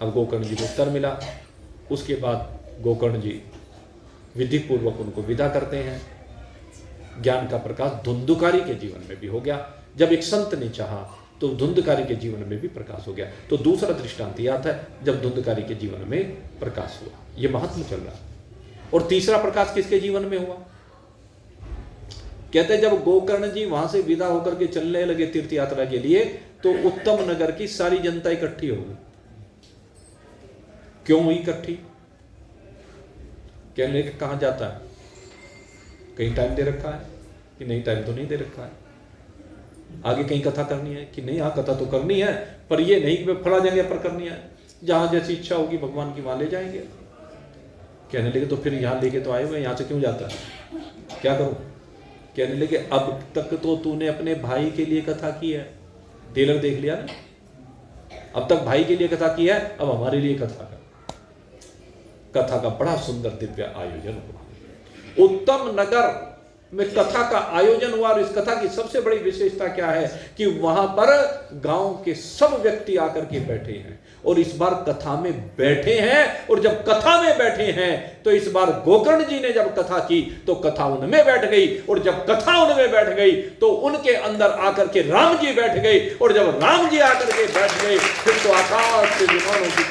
अब गोकर्ण जी को उत्तर मिला। उसके बाद गोकर्ण जी विधि पूर्वक उनको विदा करते हैं। ज्ञान का प्रकाश धुंधुकारी के जीवन में भी हो गया। जब एक संत ने चाहा तो धुंधकारी के जीवन में भी प्रकाश हो गया। तो दूसरा दृष्टांत यह आता है जब धुंधकारी के जीवन में प्रकाश हुआ। यह महात्मा चल रहा। और तीसरा प्रकाश किसके जीवन में हुआ? कहते हैं जब गोकर्ण जी वहां से विदा होकर के चलने लगे तीर्थ यात्रा के लिए, तो उत्तम नगर की सारी जनता इकट्ठी हो गई। क्यों हुई इकट्ठी? कहने लगे कहां जाता है? कहीं टाइम दे रखा है कि नहीं? टाइम तो नहीं दे रखा है। आगे कहीं कथा करनी है कि नहीं? हाँ कथा तो करनी है, पर ये नहीं कि फला जगह पर करनी है, जहां जैसी इच्छा होगी भगवान की वहां ले जाएंगे। कहने लगे तो फिर यहाँ लेके तो आए हुए, यहाँ से क्यों जाता है, क्या करूं? कहने लगे अब तक तो तूने अपने भाई के लिए कथा की है, टेलर देख लिया ना, अब तक भाई के लिए कथा की है, अब हमारे लिए कथा कर। कथा का बड़ा सुंदर दिव्य आयोजन हुआ। उत्तम नगर में कथा का आयोजन हुआ, और इस कथा की सबसे बड़ी विशेषता क्या है कि वहां पर गांव के सब व्यक्ति आकर के बैठे हैं, और इस बार कथा में बैठे हैं। और जब कथा में बैठे हैं तो इस बार गोकर्ण जी ने जब कथा की तो कथा उनमें बैठ गई, और जब कथा उनमें बैठ गई तो उनके अंदर आकर के राम जी बैठ गए, और जब राम जी आकर के बैठ गए फिर तो आकाश से विमानों की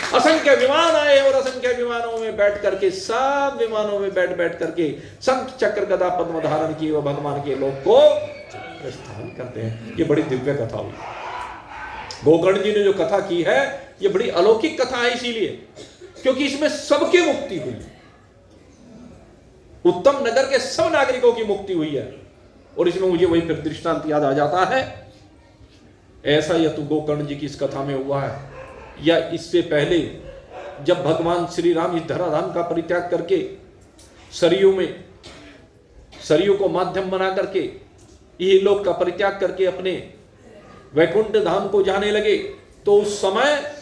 असंख्य विमान आए, और असंख्य विमानों में बैठ करके, सब विमानों में बैठ करके शंख चक्र गदा पद्म धारण किए वो भगवान के लोग को प्रस्थान करते हैं। ये बड़ी दिव्य कथा हुई। गोकर्ण जी ने जो कथा की है ये बड़ी अलौकिक कथा है, इसीलिए क्योंकि इसमें सबकी मुक्ति हुई, उत्तम नगर के सब नागरिकों की मुक्ति हुई है। और इसमें मुझे वही फिर दृष्टांत याद आ जाता है, ऐसा या तो गोकर्ण जी की इस कथा में हुआ है, या इससे पहले जब भगवान श्री राम इस धराधाम का परित्याग करके सरयू को माध्यम बना करके ये लोक का परित्याग करके अपने वैकुंठ धाम को जाने लगे, तो उस समय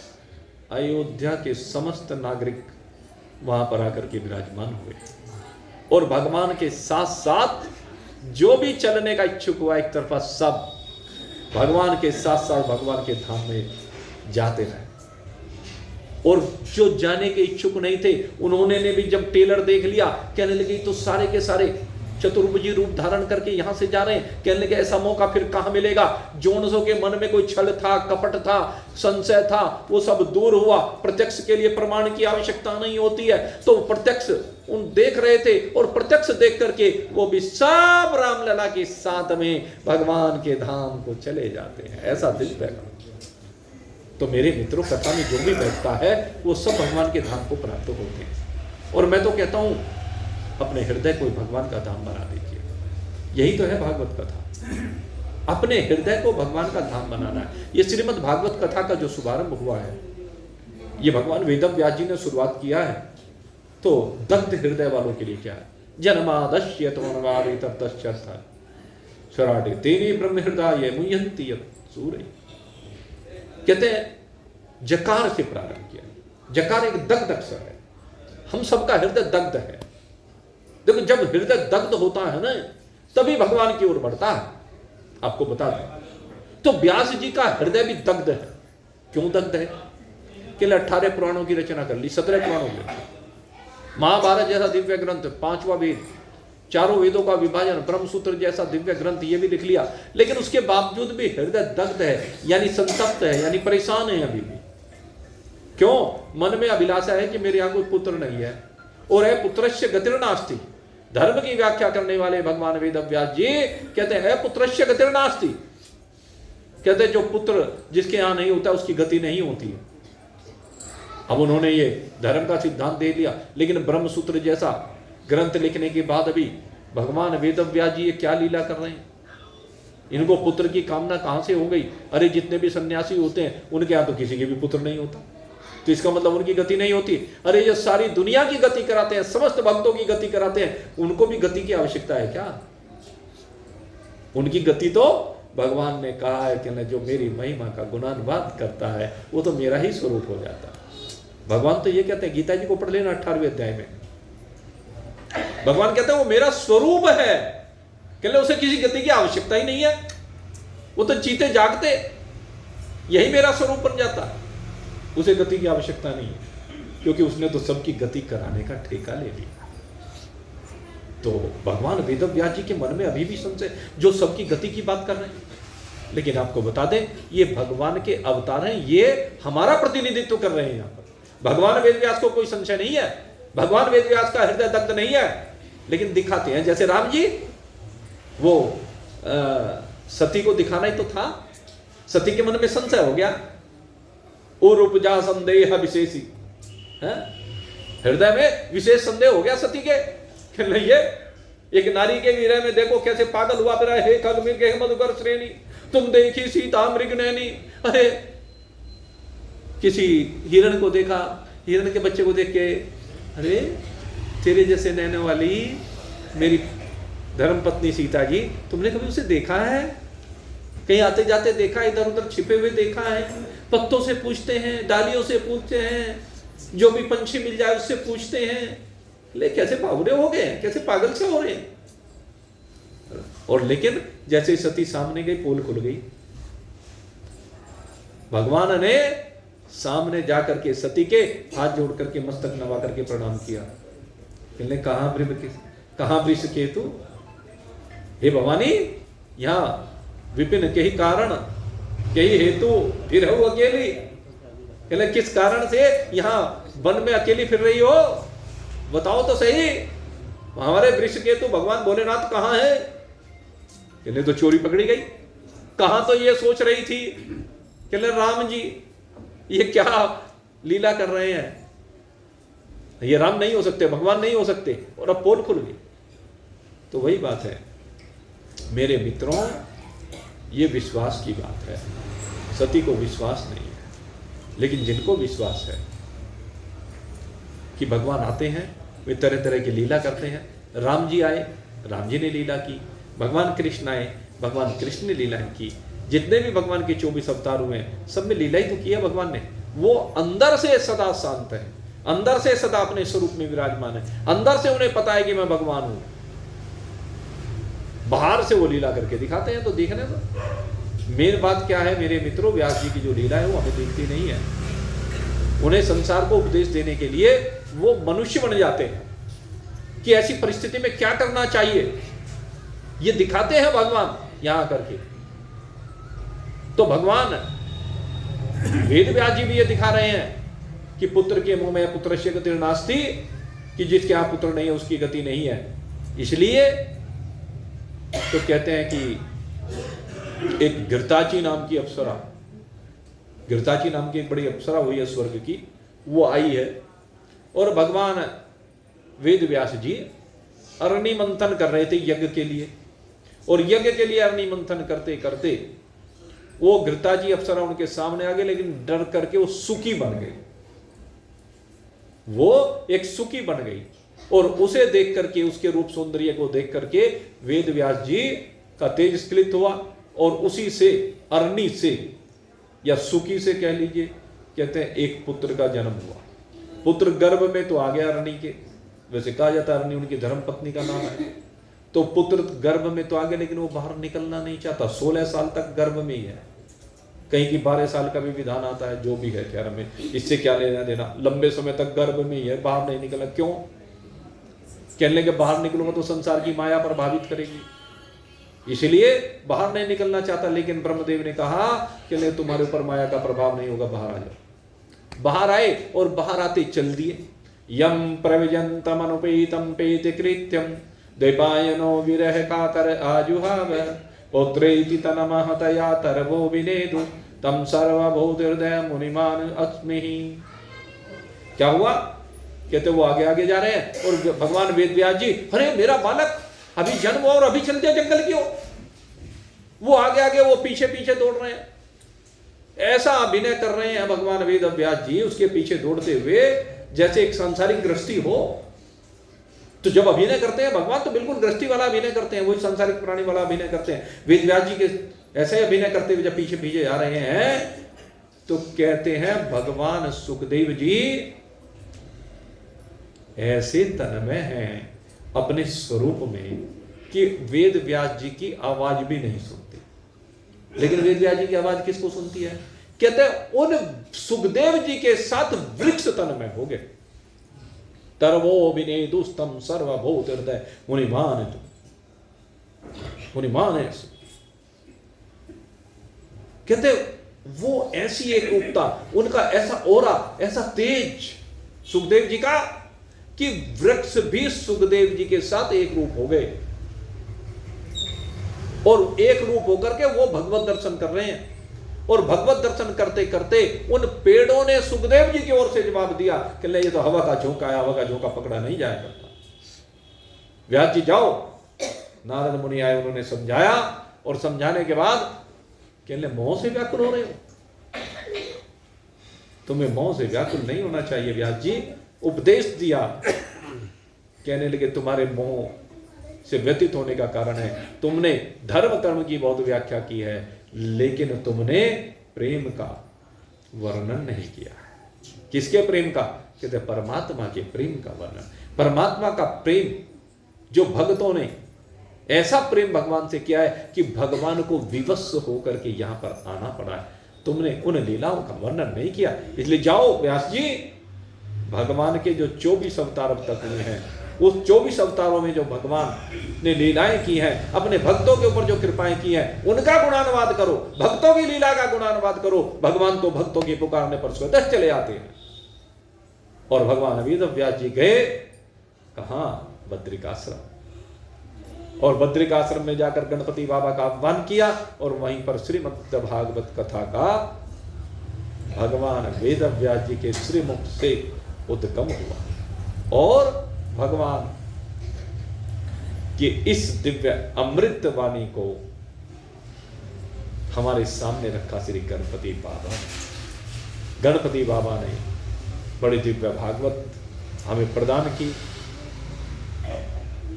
अयोध्या के समस्त नागरिक वहां पर आकर के विराजमान हुए, और भगवान के साथ साथ जो भी चलने का इच्छुक हुआ एक तरफा सब भगवान के साथ साथ भगवान के धाम में जाते रहे। और जो जाने के इच्छुक नहीं थे उन्होंने ने भी जब टेलर देख लिया, कहने लगे तो सारे के सारे चतुर्भुजी रूप धारण करके यहां से जा रहे हैं, कहने लगे ऐसा मौका फिर कहां मिलेगा। जोनसों के मन में कोई छल था, कपट था, संशय था, वो सब दूर हुआ। प्रत्यक्ष के लिए प्रमाण की आवश्यकता नहीं होती है, तो प्रत्यक्ष उन देख रहे थे, और प्रत्यक्ष देख करके वो भी सब रामलला के साथ में भगवान के धाम को चले जाते हैं। ऐसा दिव्य। तो मेरे मित्रों, कथा में जो भी बैठता है वो सब भगवान के धाम को प्राप्त होते हैं। और मैं तो कहता हूं अपने हृदय को भगवान का धाम बना दीजिए, यही तो है भागवत कथा, अपने हृदय को भगवान का धाम बनाना है। ये श्रीमद् भागवत कथा का जो शुभारंभ हुआ है, ये भगवान वेदव्यास जी ने शुरुआत किया है। तो दग्ध हृदय वालों के लिए क्या है, जन्मादश्य तमनवारे तप्तश्चर्था स्वराटे तेने ब्रह्म हृदय मुह्यन्ति सूर्य। कहते हैं जकार से प्रारंभ किया, जकार एक दग्ध अक्षर है, हम सबका हृदय दग्ध है। देखो जब हृदय दग्ध होता है ना तभी भगवान की ओर बढ़ता है। आपको बता दें तो व्यास जी का हृदय भी दग्ध है। क्यों दग्ध है? कि 18 पुराणों की रचना कर ली, 17 पुराणों की, महाभारत जैसा दिव्य ग्रंथ, 5वां वेद, चारों वेदों का विभाजन, ब्रह्मसूत्र जैसा दिव्य ग्रंथ ये भी लिख लिया, लेकिन उसके बावजूद भी हृदय दग्ध है, यानी संतप्त है, यानी परेशान है अभी भी। क्यों? मन में अभिलाषा है कि मेरे यहां कोई पुत्र नहीं है, और है पुत्रस्य गतिर्नास्ति। धर्म की व्याख्या करने वाले भगवान वेदव्यास जी कहते हैं पुत्रस्य गतिर्नास्ति, कहते हैं जो पुत्र जिसके यहां नहीं होता उसकी गति नहीं होती है। अब उन्होंने ये धर्म का सिद्धांत दे दिया, लेकिन ब्रह्मसूत्र जैसा ग्रंथ लिखने के बाद अभी भगवान वेदव्यास जी ये क्या लीला कर रहे हैं? इनको पुत्र की कामना कहां से हो गई? अरे जितने भी सन्यासी होते हैं उनके यहां तो किसी के भी पुत्र नहीं होता, तो इसका मतलब उनकी गति नहीं होती। अरे ये सारी दुनिया की गति कराते हैं, समस्त भक्तों की गति कराते हैं, उनको भी गति की आवश्यकता है क्या? उनकी गति तो भगवान ने कहा है कि जो मेरी महिमा का गुणानुवाद करता है वो तो मेरा ही स्वरूप हो जाता है। भगवान तो ये कहते हैं, गीता जी को पढ़ लेना 18वें अध्याय में, भगवान कहते हैं वो मेरा स्वरूप है, कहते उसे किसी गति की आवश्यकता ही नहीं है, वो तो जीते जागते यही मेरा स्वरूप बन जाता है, उसे गति की आवश्यकता नहीं है, क्योंकि उसने तो सबकी गति कराने का ठेका ले लिया। तो भगवान वेदव्यास जी के मन में अभी भी संशय, जो सबकी गति की बात कर रहे हैं, लेकिन आपको बता दें ये भगवान के अवतार हैं, ये हमारा प्रतिनिधित्व कर रहे हैं। यहां पर भगवान वेदव्यास को कोई संशय नहीं है, भगवान वेदव्यास का हृदय दग्ध नहीं है, लेकिन दिखाते हैं। जैसे राम जी वो सती को दिखाना ही तो था, सती के मन में संशय हो गया, और उपजा संदेह विशेषी, हृदय में विशेष संदेह हो गया सती के, ये एक नारी के विरह में देखो कैसे पागल हुआ फिर, हे खग मृग हे मधुकर श्रेणी, तुम देखी सीता मृग नैनी। अरे किसी हिरण को देखा, हिरण के बच्चे को देख के, अरे तेरे जैसे नैनों वाली मेरी धर्म पत्नी सीता जी, तुमने कभी उसे देखा है? कहीं आते जाते देखा, इधर उधर छिपे हुए देखा है? पत्तों से पूछते हैं, डालियों से पूछते हैं, जो भी पंछी मिल जाए उससे पूछते हैं। ले कैसे बावरे हो गए, कैसे पागल से हो रहे हैं। और लेकिन जैसे सती सामने गई, पोल खुल गई। भगवान ने सामने जाकर के सती के हाथ जोड़ करके मस्तक नवा करके प्रणाम किया। कहने कहां वृष केतु, हे भवानी, यहाँ विपिन के ही कारण के ही हेतु फिर हो अकेली। कहने किस कारण से यहाँ वन में अकेली फिर रही हो, बताओ तो सही। हमारे वृष केतु भगवान भोलेनाथ कहाँ है? कहने तो चोरी पकड़ी गई। कहां तो ये सोच रही थी। कहने राम जी ये क्या लीला कर रहे हैं, ये राम नहीं हो सकते, भगवान नहीं हो सकते। और अब पोल खुल गई। तो वही बात है मेरे मित्रों, ये विश्वास की बात है। सती को विश्वास नहीं है, लेकिन जिनको विश्वास है कि भगवान आते हैं, वे तरह तरह की लीला करते हैं। राम जी आए, राम जी ने लीला की। भगवान कृष्ण आए, भगवान कृष्ण ने लीला की। जितने भी भगवान के 24 अवतार हुए हैं, सब में लीला ही तो किया भगवान ने। वो अंदर से सदा शांत है, अंदर से सदा अपने स्वरूप में विराजमान है, अंदर से उन्हें पता है कि मैं भगवान हूं। बाहर से वो लीला करके दिखाते हैं, तो देखने दो। मेन बात क्या है मेरे मित्रों, व्यास जी की जो लीला है वो हमें दिखती नहीं है। उन्हें संसार को उपदेश देने के लिए वो मनुष्य बन जाते हैं कि ऐसी परिस्थिति में क्या करना चाहिए, ये दिखाते हैं भगवान यहां करके। तो भगवान वेद व्यास जी भी ये दिखा रहे हैं कि पुत्र के मुंह में पुत्रस्य गति नास्ति, कि जिसके यहां पुत्र नहीं है उसकी गति नहीं है। इसलिए तो कहते हैं कि एक घृताची नाम की अप्सरा, घृताची नाम की एक बड़ी अप्सरा हुई है स्वर्ग की, वो आई है। और भगवान वेद व्यास जी अरणि मंथन कर रहे थे यज्ञ के लिए। और यज्ञ के लिए अरणि मंथन करते करते वो घृताजी अप्सरा उनके सामने आ गए, लेकिन डर करके वो सुकी बन गई। वो एक सुकी बन गई और उसे देख करके, उसके रूप सौंदर्य को देख करके वेद व्यास जी का तेज स्खलित हुआ। और उसी से, अरणि से या सुकी से कह लीजिए, कहते हैं एक पुत्र का जन्म हुआ। पुत्र गर्भ में तो आ गया अरणि के, वैसे कहा जाता है अरणि उनकी धर्म पत्नी का नाम है। तो पुत्र गर्भ में तो आ गया, लेकिन वो बाहर निकलना नहीं चाहता। 16 साल तक गर्भ में ही है। कहीं की 12 साल का भी विधान आता है, जो भी है खैर में इससे क्या लेना देना। लंबे समय तक गर्भ में ही है, बाहर नहीं निकलना। क्यों? कहने के बाहर निकलूंगा तो संसार की माया प्रभावित करेगी, इसलिए बाहर नहीं निकलना चाहता। लेकिन ब्रह्मदेव ने कहा कि नहीं, तुम्हारे ऊपर माया का प्रभाव नहीं होगा, बाहर आ जाओ। बाहर आए और बाहर आते चल दिए। यम प्रविजंतम अनुपेतम पेति कृत्यम द्वैपायनो विरह कातर आजुहाव पौत्रेति तनमहतया तरवो विनेदु तम सर्वभूत हृदय मुनिमान अस्मि। क्या हुआ? कहते वो आगे आगे जा रहे हैं और भगवान वेद व्यास जी, अरे मेरा बालक अभी जन्म हुआ और अभी चल दिया जंगल की ओर। वो आगे आगे, वो पीछे पीछे दौड़ रहे हैं। ऐसा अभिनय कर रहे हैं भगवान वेद व्यास जी उसके पीछे दौड़ते हुए, जैसे एक सांसारिक गृहस्थी हो। तो जब अभिनय करते हैं भगवान तो बिल्कुल गृहस्थी वाला अभिनय करते हैं, वही सांसारिक प्राणी वाला अभिनय करते हैं। वेद व्यास जी के ऐसे अभिनय करते हुए जब पीछे पीछे जा रहे हैं, तो कहते हैं भगवान सुखदेव जी ऐसे तन्मय हैं अपने स्वरूप में कि वेद व्यास जी की आवाज भी नहीं सुनती। लेकिन वेद व्यास जी की आवाज किसको सुनती है? कहते हैं उन सुखदेव जी के साथ वृक्ष तन्मय हो गए। तरवो विनेदुस्तम सर्वभूत हृदय मुनिमान, मुनिमान है। कहते वो ऐसी एक रूपता, उनका ऐसा ओरा, ऐसा तेज सुखदेव जी का, कि वृक्ष भी सुखदेव जी के साथ एक रूप हो गए। और एक रूप होकर के वो भगवत दर्शन कर रहे हैं। और भगवत दर्शन करते करते उन पेड़ों ने सुखदेव जी की ओर से जवाब दिया कि ये तो हवा का झोंका है, हवा का झोंका पकड़ा नहीं जाया करता। व्यास जी जाओ नारद मुनि आए, उन्होंने समझाया और समझाने के बाद कहने मोह से व्याकुल हो रहे हो, तुम्हें मोह से व्याकुल नहीं होना चाहिए व्यास जी। उपदेश दिया, कहने लगे तुम्हारे मोह से व्यतीत होने का कारण है तुमने धर्म कर्म की बहुत व्याख्या की है, लेकिन तुमने प्रेम का वर्णन नहीं किया। किसके प्रेम का? कहते परमात्मा के प्रेम का वर्णन। परमात्मा का प्रेम जो भक्तों ने ऐसा प्रेम भगवान से किया है कि भगवान को विवश होकर के यहां पर आना पड़ा है, तुमने उन लीलाओं का वर्णन नहीं किया। इसलिए जाओ व्यास जी, भगवान के जो 24 अवतार अब तक हुए हैं, उस 24 अवतारों में जो भगवान ने लीलाएं की हैं, अपने भक्तों के ऊपर जो कृपाएं की हैं, उनका गुणानुवाद करो, भक्तों की लीला का गुणानुवाद करो। भगवान तो भक्तों के पुकारने पर स्वतः चले आते हैं। और भगवान वेद व्यास जी गए कहां? बद्रिकाश्रम। और बद्रिकाश्रम में जाकर गणपति बाबा का आह्वान किया और वहीं पर श्रीमद् भागवत कथा का भगवान वेद व्यास जी के श्रीमुख से उद्गम हुआ और भगवान के इस दिव्य अमृत वाणी को हमारे सामने रखा श्री गणपति बाबा। गणपति बाबा ने बड़ी दिव्य भागवत हमें प्रदान की।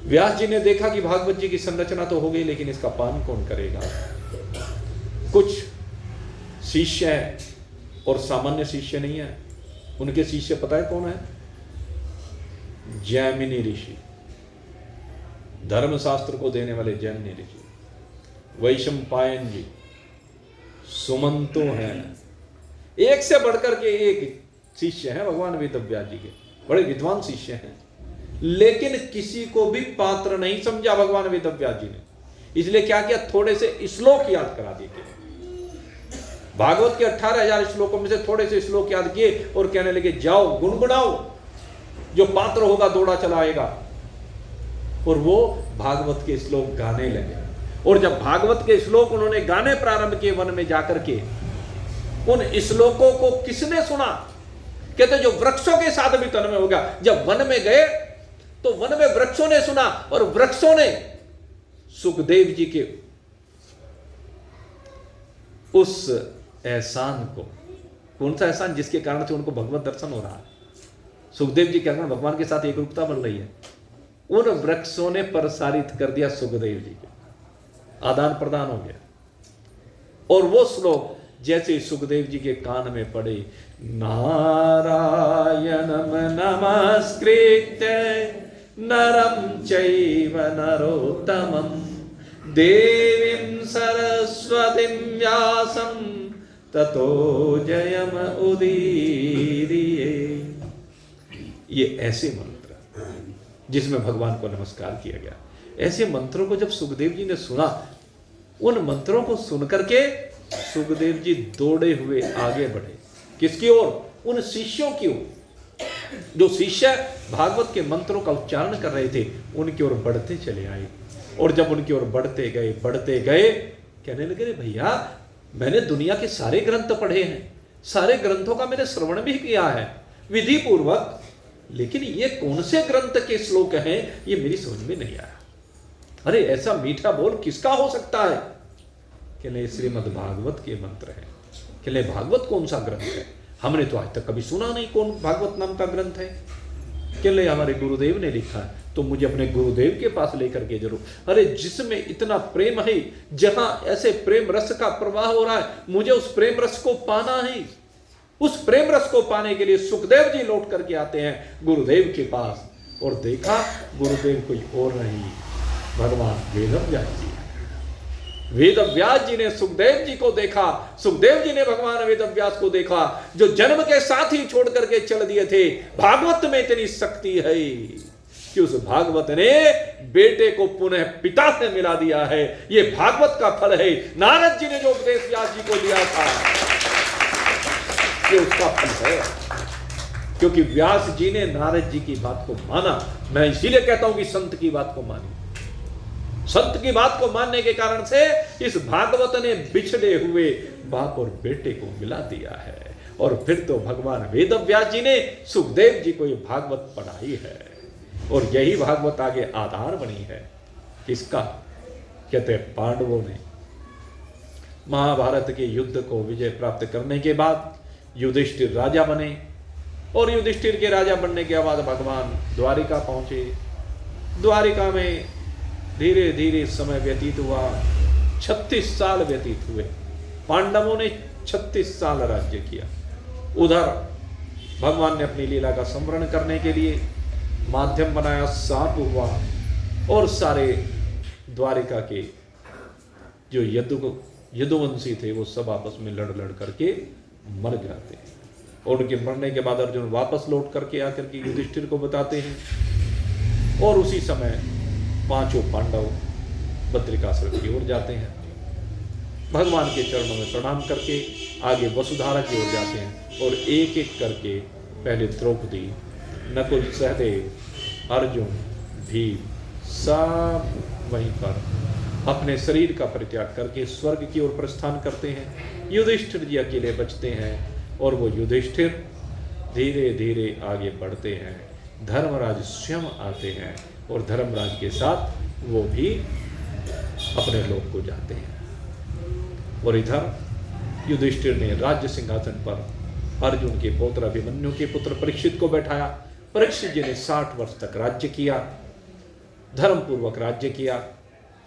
व्यास जी ने देखा कि भागवत जी की संरचना तो हो गई, लेकिन इसका पान कौन करेगा? कुछ शिष्य हैं और सामान्य शिष्य नहीं है। उनके शिष्य पता है कौन है? जैमिनी ऋषि, धर्मशास्त्र को देने वाले जैमिनी ऋषि, वैशंपायन जी, सुमंतो हैं, एक से बढ़कर के एक शिष्य हैं भगवान वेदव्यास जी के, बड़े विद्वान शिष्य हैं। लेकिन किसी को भी पात्र नहीं समझा भगवान वेदव्यास जी ने। इसलिए क्या किया? थोड़े से श्लोक याद करा दिए। भागवत के 18,000 श्लोकों में से थोड़े से श्लोक याद किए और कहने लगे जाओ गुनगुनाओ, जो पात्र होगा दौड़ा चलाएगा। और वो भागवत के श्लोक गाने लगे। और जब भागवत के श्लोक उन्होंने गाने प्रारंभ किए वन में जाकर के, उन श्लोकों को किसने सुना? कहते जो वृक्षों के साथ भी तन में हो गया। जब वन में गए तो वन में वृक्षों ने सुना और वृक्षों ने सुखदेव जी के उस एहसान को, कौन सा एहसान? जिसके कारण से उनको भगवत दर्शन हो रहा है। सुखदेव जी के कारण भगवान के साथ एक रूपता बन रही है। उन वृक्षों ने प्रसारित कर दिया सुखदेव जी को, आदान प्रदान हो गया। और वो श्लोक जैसे सुखदेव जी के कान में पड़े, नारायणम नमस्कृत्य नरं चैव नरोत्तमं देवीं सरस्वतीं व्यासं ततो जयम उदीरिये। ये ऐसे मंत्र जिसमें भगवान को नमस्कार किया गया। ऐसे मंत्रों को जब सुखदेव जी ने सुना, उन मंत्रों को सुनकर के सुखदेव जी दौड़े हुए आगे बढ़े। किसकी ओर? उन शिष्यों की ओर। जो शिष्य भागवत के मंत्रों का उच्चारण कर रहे थे, उनकी ओर बढ़ते चले आए। और जब उनकी ओर बढ़ते गए कहने लगे, भैया मैंने दुनिया के सारे ग्रंथ पढ़े हैं, सारे ग्रंथों का मैंने श्रवण भी किया है विधि पूर्वक, लेकिन ये कौन से ग्रंथ के श्लोक हैं ये मेरी समझ में नहीं आया। अरे ऐसा मीठा बोल किसका हो सकता है? कहले श्रीमद् भागवत के मंत्र है। कहले भागवत कौन सा ग्रंथ है? हमने तो आज तक कभी सुना नहीं कौन भागवत नाम का ग्रंथ है। कहले हमारे गुरुदेव ने लिखा है, तो मुझे अपने गुरुदेव के पास लेकर के जरूर। अरे जिसमें इतना प्रेम है, जहां ऐसे प्रेम रस का प्रवाह हो रहा है, मुझे उस प्रेम रस को पाना है। उस प्रेम रस को पाने के लिए सुखदेव जी लौट करके आते हैं गुरुदेव के पास। और देखा गुरुदेव कोई और नहीं, भगवान वेदव्यास जी। वेदव्यास जी ने सुखदेव जी को देखा, सुखदेव जी ने भगवान वेदव्यास को देखा, जो जन्म के साथ ही छोड़ करके चल दिए थे। भागवत में इतनी शक्ति है कि उस भागवत ने बेटे को पुनः पिता से मिला दिया है। यह भागवत का फल है। नारद जी ने जो उपदेश व्यास जी को दिया था, ये उसका फल है। क्योंकि व्यास जी ने नारद जी की बात को माना। मैं इसीलिए कहता हूं कि संत की बात को मानिए। संत की बात को मानने के कारण से इस भागवत ने बिछड़े हुए बाप और बेटे को मिला दिया है। और फिर तो भगवान वेदव्यास जी ने सुखदेव जी को ये भागवत पढ़ाई है। और यही भागवत आगे आधार बनी है किसका? कहते हैं पांडवों ने। महाभारत के युद्ध को विजय प्राप्त करने के बाद युधिष्ठिर राजा बने, और युधिष्ठिर के राजा बनने के बाद भगवान द्वारिका पहुंचे। द्वारिका में धीरे धीरे समय व्यतीत हुआ, 36 साल व्यतीत हुए। पांडवों ने 36 साल राज्य किया। उधर भगवान ने अपनी लीला का स्मरण करने के लिए माध्यम बनाया, साप हुआ, और सारे द्वारिका के जो यदुवंशी थे वो सब आपस में लड़ लड़ करके मर जाते हैं। और उनके मरने के बाद अर्जुन वापस लौट करके आकर के युधिष्ठिर को बताते हैं, और उसी समय 5 पांडव बद्रिकाश्रम की ओर जाते हैं। भगवान के चरणों में प्रणाम करके आगे वसुधारा की ओर जाते हैं, और एक एक करके पहले द्रौपदी, नकुल, सहदेव, अर्जुन, भीम सब वहीं पर अपने शरीर का परित्याग करके स्वर्ग की ओर प्रस्थान करते हैं। युधिष्ठिर जी अकेले बचते हैं, और वो युधिष्ठिर धीरे धीरे आगे बढ़ते हैं। धर्मराज स्वयं आते हैं, और धर्मराज के साथ वो भी अपने लोक को जाते हैं। और इधर युधिष्ठिर ने राज्य सिंहासन पर अर्जुन के पौत्र अभिमन्यु के पुत्र परीक्षित को बैठाया। परीक्षित जी ने 60 वर्ष तक राज्य किया, धर्मपूर्वक राज्य किया।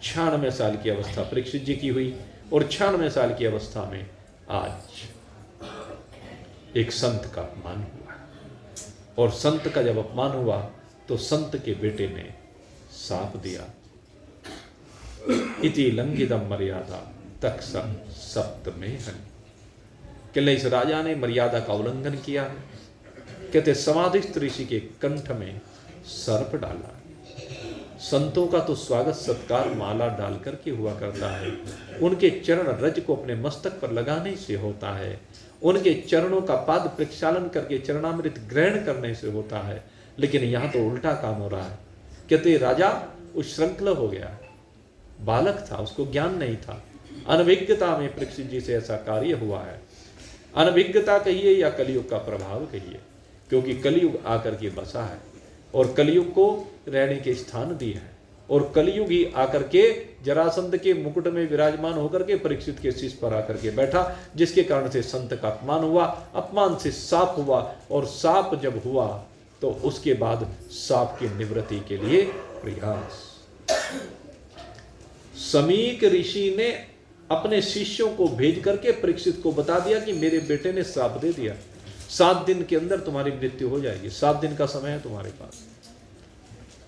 96 साल की अवस्था परीक्षित जी की हुई, और 96 साल की अवस्था में आज एक संत का अपमान हुआ। और संत का जब अपमान हुआ तो संत के बेटे ने साप दिया। इति लंघितम मर्यादा तक्ष सप्तमे हनि। कहले इस राजा ने मर्यादा का उल्लंघन किया। कहते समाधिस्थ ऋषि के कंठ में सर्प डाला। संतों का तो स्वागत सत्कार माला डाल करके हुआ करता है, उनके चरण रज को अपने मस्तक पर लगाने से होता है, उनके चरणों का पाद प्रक्षालन करके चरणामृत ग्रहण करने से होता है। लेकिन यहाँ तो उल्टा काम हो रहा है। कहते राजा उच्छृंखल हो गया, बालक था, उसको ज्ञान नहीं था। अनभिज्ञता में परीक्षित जी से ऐसा कार्य हुआ है। अनभिज्ञता कहिए या कलयुग का प्रभाव कहिए, क्योंकि कलयुग आकर के बसा है, और कलयुग को रहने के स्थान दिए हैं, और कलयुग ही आकर के जरासंध के मुकुट में विराजमान होकर के परीक्षित के शीश पर आकर के बैठा, जिसके कारण से संत का अपमान हुआ। अपमान से साप हुआ, और साप जब हुआ तो उसके बाद साप की निवृत्ति के लिए प्रयास। समीक ऋषि ने अपने शिष्यों को भेज करके परीक्षित को बता दिया कि मेरे बेटे ने साप दे दिया, 7 दिन के अंदर तुम्हारी मृत्यु हो जाएगी, 7 दिन का समय है तुम्हारे पास।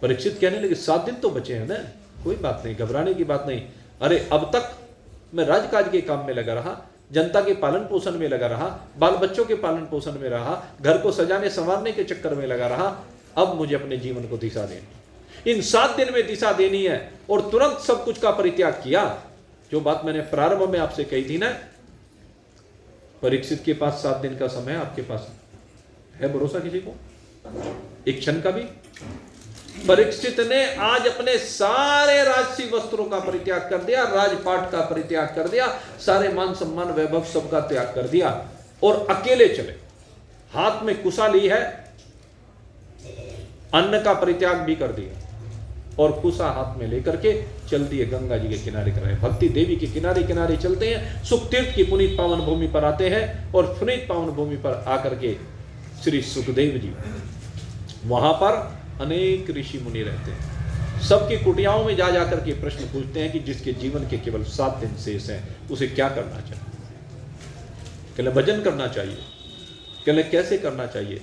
परीक्षित कहने लगे 7 दिन तो बचे हैं ना, कोई बात नहीं, घबराने की बात नहीं। अरे अब तक मैं राजकाज के काम में लगा रहा, जनता के पालन पोषण में लगा रहा, बाल बच्चों के पालन पोषण में रहा, घर को सजाने संवारने के चक्कर में लगा रहा। अब मुझे अपने जीवन को दिशा देनी, इन 7 दिन में दिशा देनी है। और तुरंत सब कुछ का परित्याग किया। जो बात मैंने प्रारंभ में आपसे कही थी ना, परीक्षित के पास 7 दिन का समय, आपके पास है भरोसा किसी को एक क्षण का भी? परीक्षित ने आज अपने सारे राजसी वस्त्रों का परित्याग कर दिया, राजपाट का परित्याग कर दिया, सारे मान सम्मान वैभव सबका त्याग कर दिया, और अकेले चले। हाथ में कुशा ली है, अन्न का परित्याग भी कर दिया, और कुशा हाथ में लेकर के चल दिए गंगा जी के किनारे कराए। भक्ति देवी के किनारे किनारे चलते हैं, सुख तीर्थ की पुनीत पावन भूमि पर आते हैं, और पुनीत पावन भूमि पर आकर के श्री सुखदेव जी, वहां पर अनेक ऋषि मुनि रहते हैं। सबकी कुटियाओं में जा जाकर के प्रश्न पूछते हैं कि जिसके जीवन के केवल 7 दिन शेष हैं उसे क्या करना चाहिए। कहले भजन करना चाहिए। कहले कैसे करना चाहिए?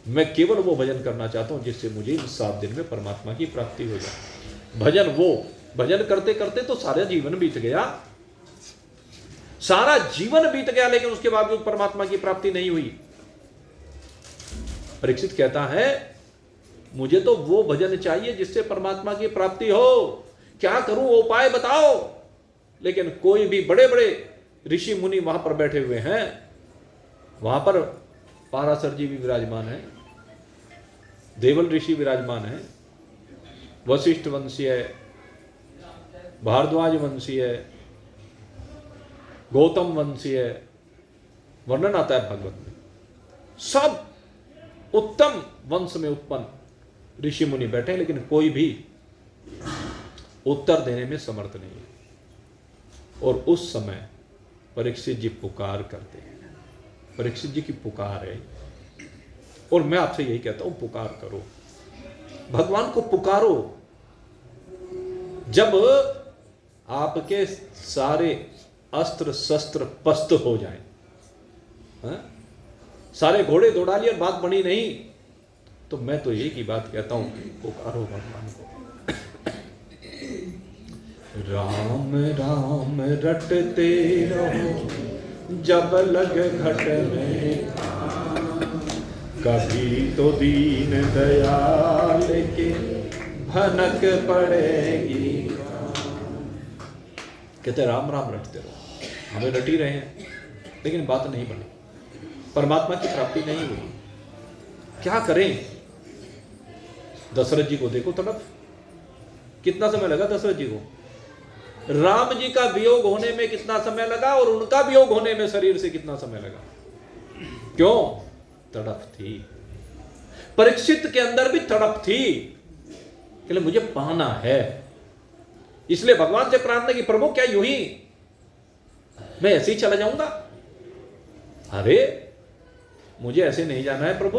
मैं केवल वो भजन करना चाहता हूं जिससे मुझे इन 7 दिन में परमात्मा की प्राप्ति हो जाए। भजन वो, भजन करते करते तो सारा जीवन बीत गया, सारा जीवन बीत गया, लेकिन उसके बावजूद परमात्मा की प्राप्ति नहीं हुई। परीक्षित कहता है मुझे तो वो भजन चाहिए जिससे परमात्मा की प्राप्ति हो, क्या करूं वो उपाय बताओ। लेकिन कोई भी, बड़े बड़े ऋषि मुनि वहां पर बैठे हुए हैं, वहां पर पाराशर जी भी विराजमान है, देवल ऋषि विराजमान है, वशिष्ठ वंशी है, भारद्वाज वंशी है, गौतम वंशी है, वर्णन आता है भागवत में। सब उत्तम वंश में उत्पन्न ऋषि मुनि बैठे, लेकिन कोई भी उत्तर देने में समर्थ नहीं है। और उस समय परीक्षित जी पुकार करते हैं। परीक्षित जी की पुकार है, और मैं आपसे यही कहता हूं, पुकार करो, भगवान को पुकारो। जब आपके सारे अस्त्र शस्त्र पस्त हो जाएं, सारे घोड़े दौड़ा लिए, बात बनी नहीं, तो मैं तो यही की बात कहता हूं, पुकारो भगवान को। राम राम रटते रहो जब लग घट में, कभी तो दीन दयाल के भनक पड़ेगी। कहते राम राम रटते रहो, हमें रट ही रहे हैं, लेकिन बात नहीं बनी, परमात्मा की प्राप्ति नहीं हुई। क्या करें? दशरथ जी को देखो तड़प, कितना समय लगा दशरथ जी को? राम जी का वियोग होने में कितना समय लगा, और उनका वियोग होने में शरीर से कितना समय लगा? क्यों? तड़प थी। परीक्षित के अंदर भी तड़प थी कि मुझे पाना है, इसलिए भगवान से प्रार्थना की, प्रभु क्या यूं ही मैं ऐसे ही चला जाऊंगा? अरे मुझे ऐसे नहीं जाना है प्रभु,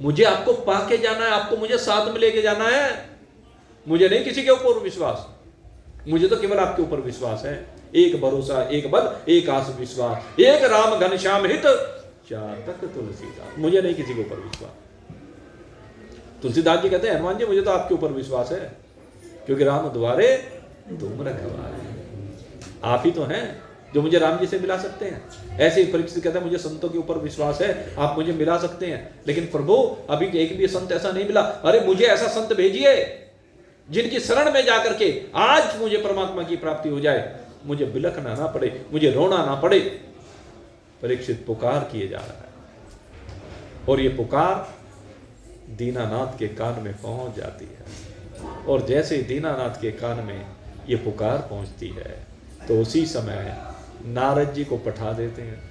मुझे आपको पाके जाना है, आपको मुझे साथ में लेके जाना है। मुझे नहीं किसी के ऊपर विश्वास, मुझे तो केवल आपके ऊपर विश्वास है। एक भरोसा, एक बल, एक आस विश्वास, एक राम घनश्याम हित, चार तक तुलसीदास। मुझे नहीं किसी के ऊपर विश्वास। तुलसीदास जी कहते हैं, हनुमान जी मुझे तो आपके ऊपर विश्वास है, क्योंकि राम द्वारे तुम रखवारे, आप ही तो हैं जो मुझे राम जी से मिला सकते हैं। ऐसे ही परीक्षित कहता है, मुझे संतों के ऊपर विश्वास है, आप मुझे मिला सकते हैं, लेकिन प्रभु अभी एक भी संत ऐसा नहीं मिला। अरे मुझे ऐसा संत भेजिए जिनकी शरण में जाकर के आज मुझे परमात्मा की प्राप्ति हो जाए, मुझे बिलखना ना पड़े, मुझे रोना ना पड़े। परीक्षित पुकार किए जा रहा है, और ये पुकार दीनानाथ के कान में पहुंच जाती है। और जैसे दीनानाथ के कान में ये पुकार पहुंचती है, तो उसी समय नारद जी को पठा देते हैं।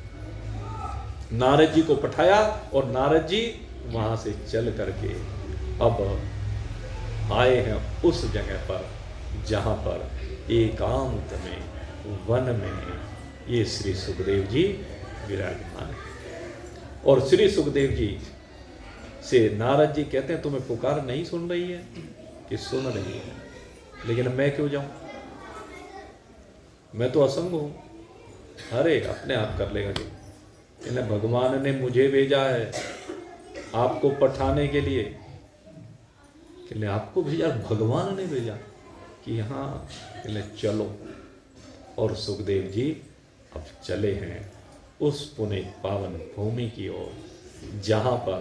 नारद जी को पठाया, और नारद जी वहां से चल करके अब आए हैं उस जगह पर जहां पर एकांत में, वन में ये श्री सुखदेव जी विराजमान है। और श्री सुखदेव जी से नारद जी कहते हैं, तुम्हें पुकार नहीं सुन रही है? कि सुन रही है, लेकिन मैं क्यों जाऊं? मैं तो असंग हूं। अरे अपने आप कर लेगा जी, इन्हें भगवान ने मुझे भेजा है आपको पठाने के लिए, कि आपको भेजा, भगवान ने भेजा कि हाँ इन्हें चलो। और सुखदेव जी अब चले हैं उस पुण्य पावन भूमि की ओर, जहाँ पर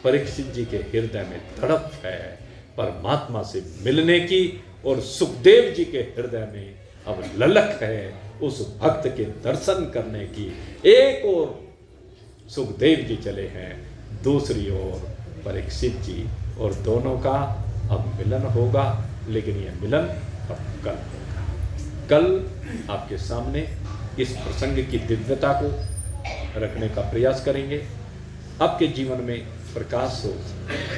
परीक्षित जी के हृदय में तड़प है परमात्मा से मिलने की, और सुखदेव जी के हृदय में अब ललक है उस भक्त के दर्शन करने की। एक ओर सुखदेव जी चले हैं, दूसरी ओर परीक्षित जी, और दोनों का अब मिलन होगा। लेकिन यह मिलन अब कल होगा। कल आपके सामने इस प्रसंग की दिव्यता को रखने का प्रयास करेंगे। आपके जीवन में प्रकाश हो,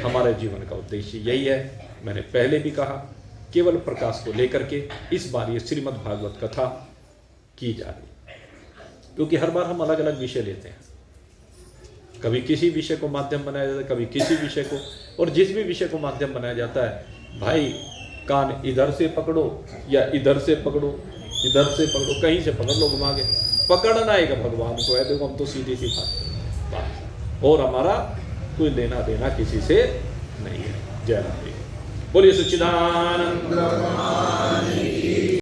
हमारे जीवन का उद्देश्य यही है। मैंने पहले भी कहा, केवल प्रकाश को लेकर के इस बार ये श्रीमद् भागवत कथा की जा रही, क्योंकि हर बार हम अलग अलग विषय लेते हैं। कभी किसी विषय को माध्यम बनाया जाता है, कभी किसी विषय को, और जिस भी विषय को माध्यम बनाया जाता है, भाई कान इधर से पकड़ो या इधर से पकड़ो, इधर से पकड़ो, कहीं से पकड़ लो घुमा के, पकड़ना है भगवान को है। देखो हम तो सीधी सी बात, और हमारा कोई लेना देना किसी से नहीं है। जय राम जी, बोलिए सच्चिदानंद।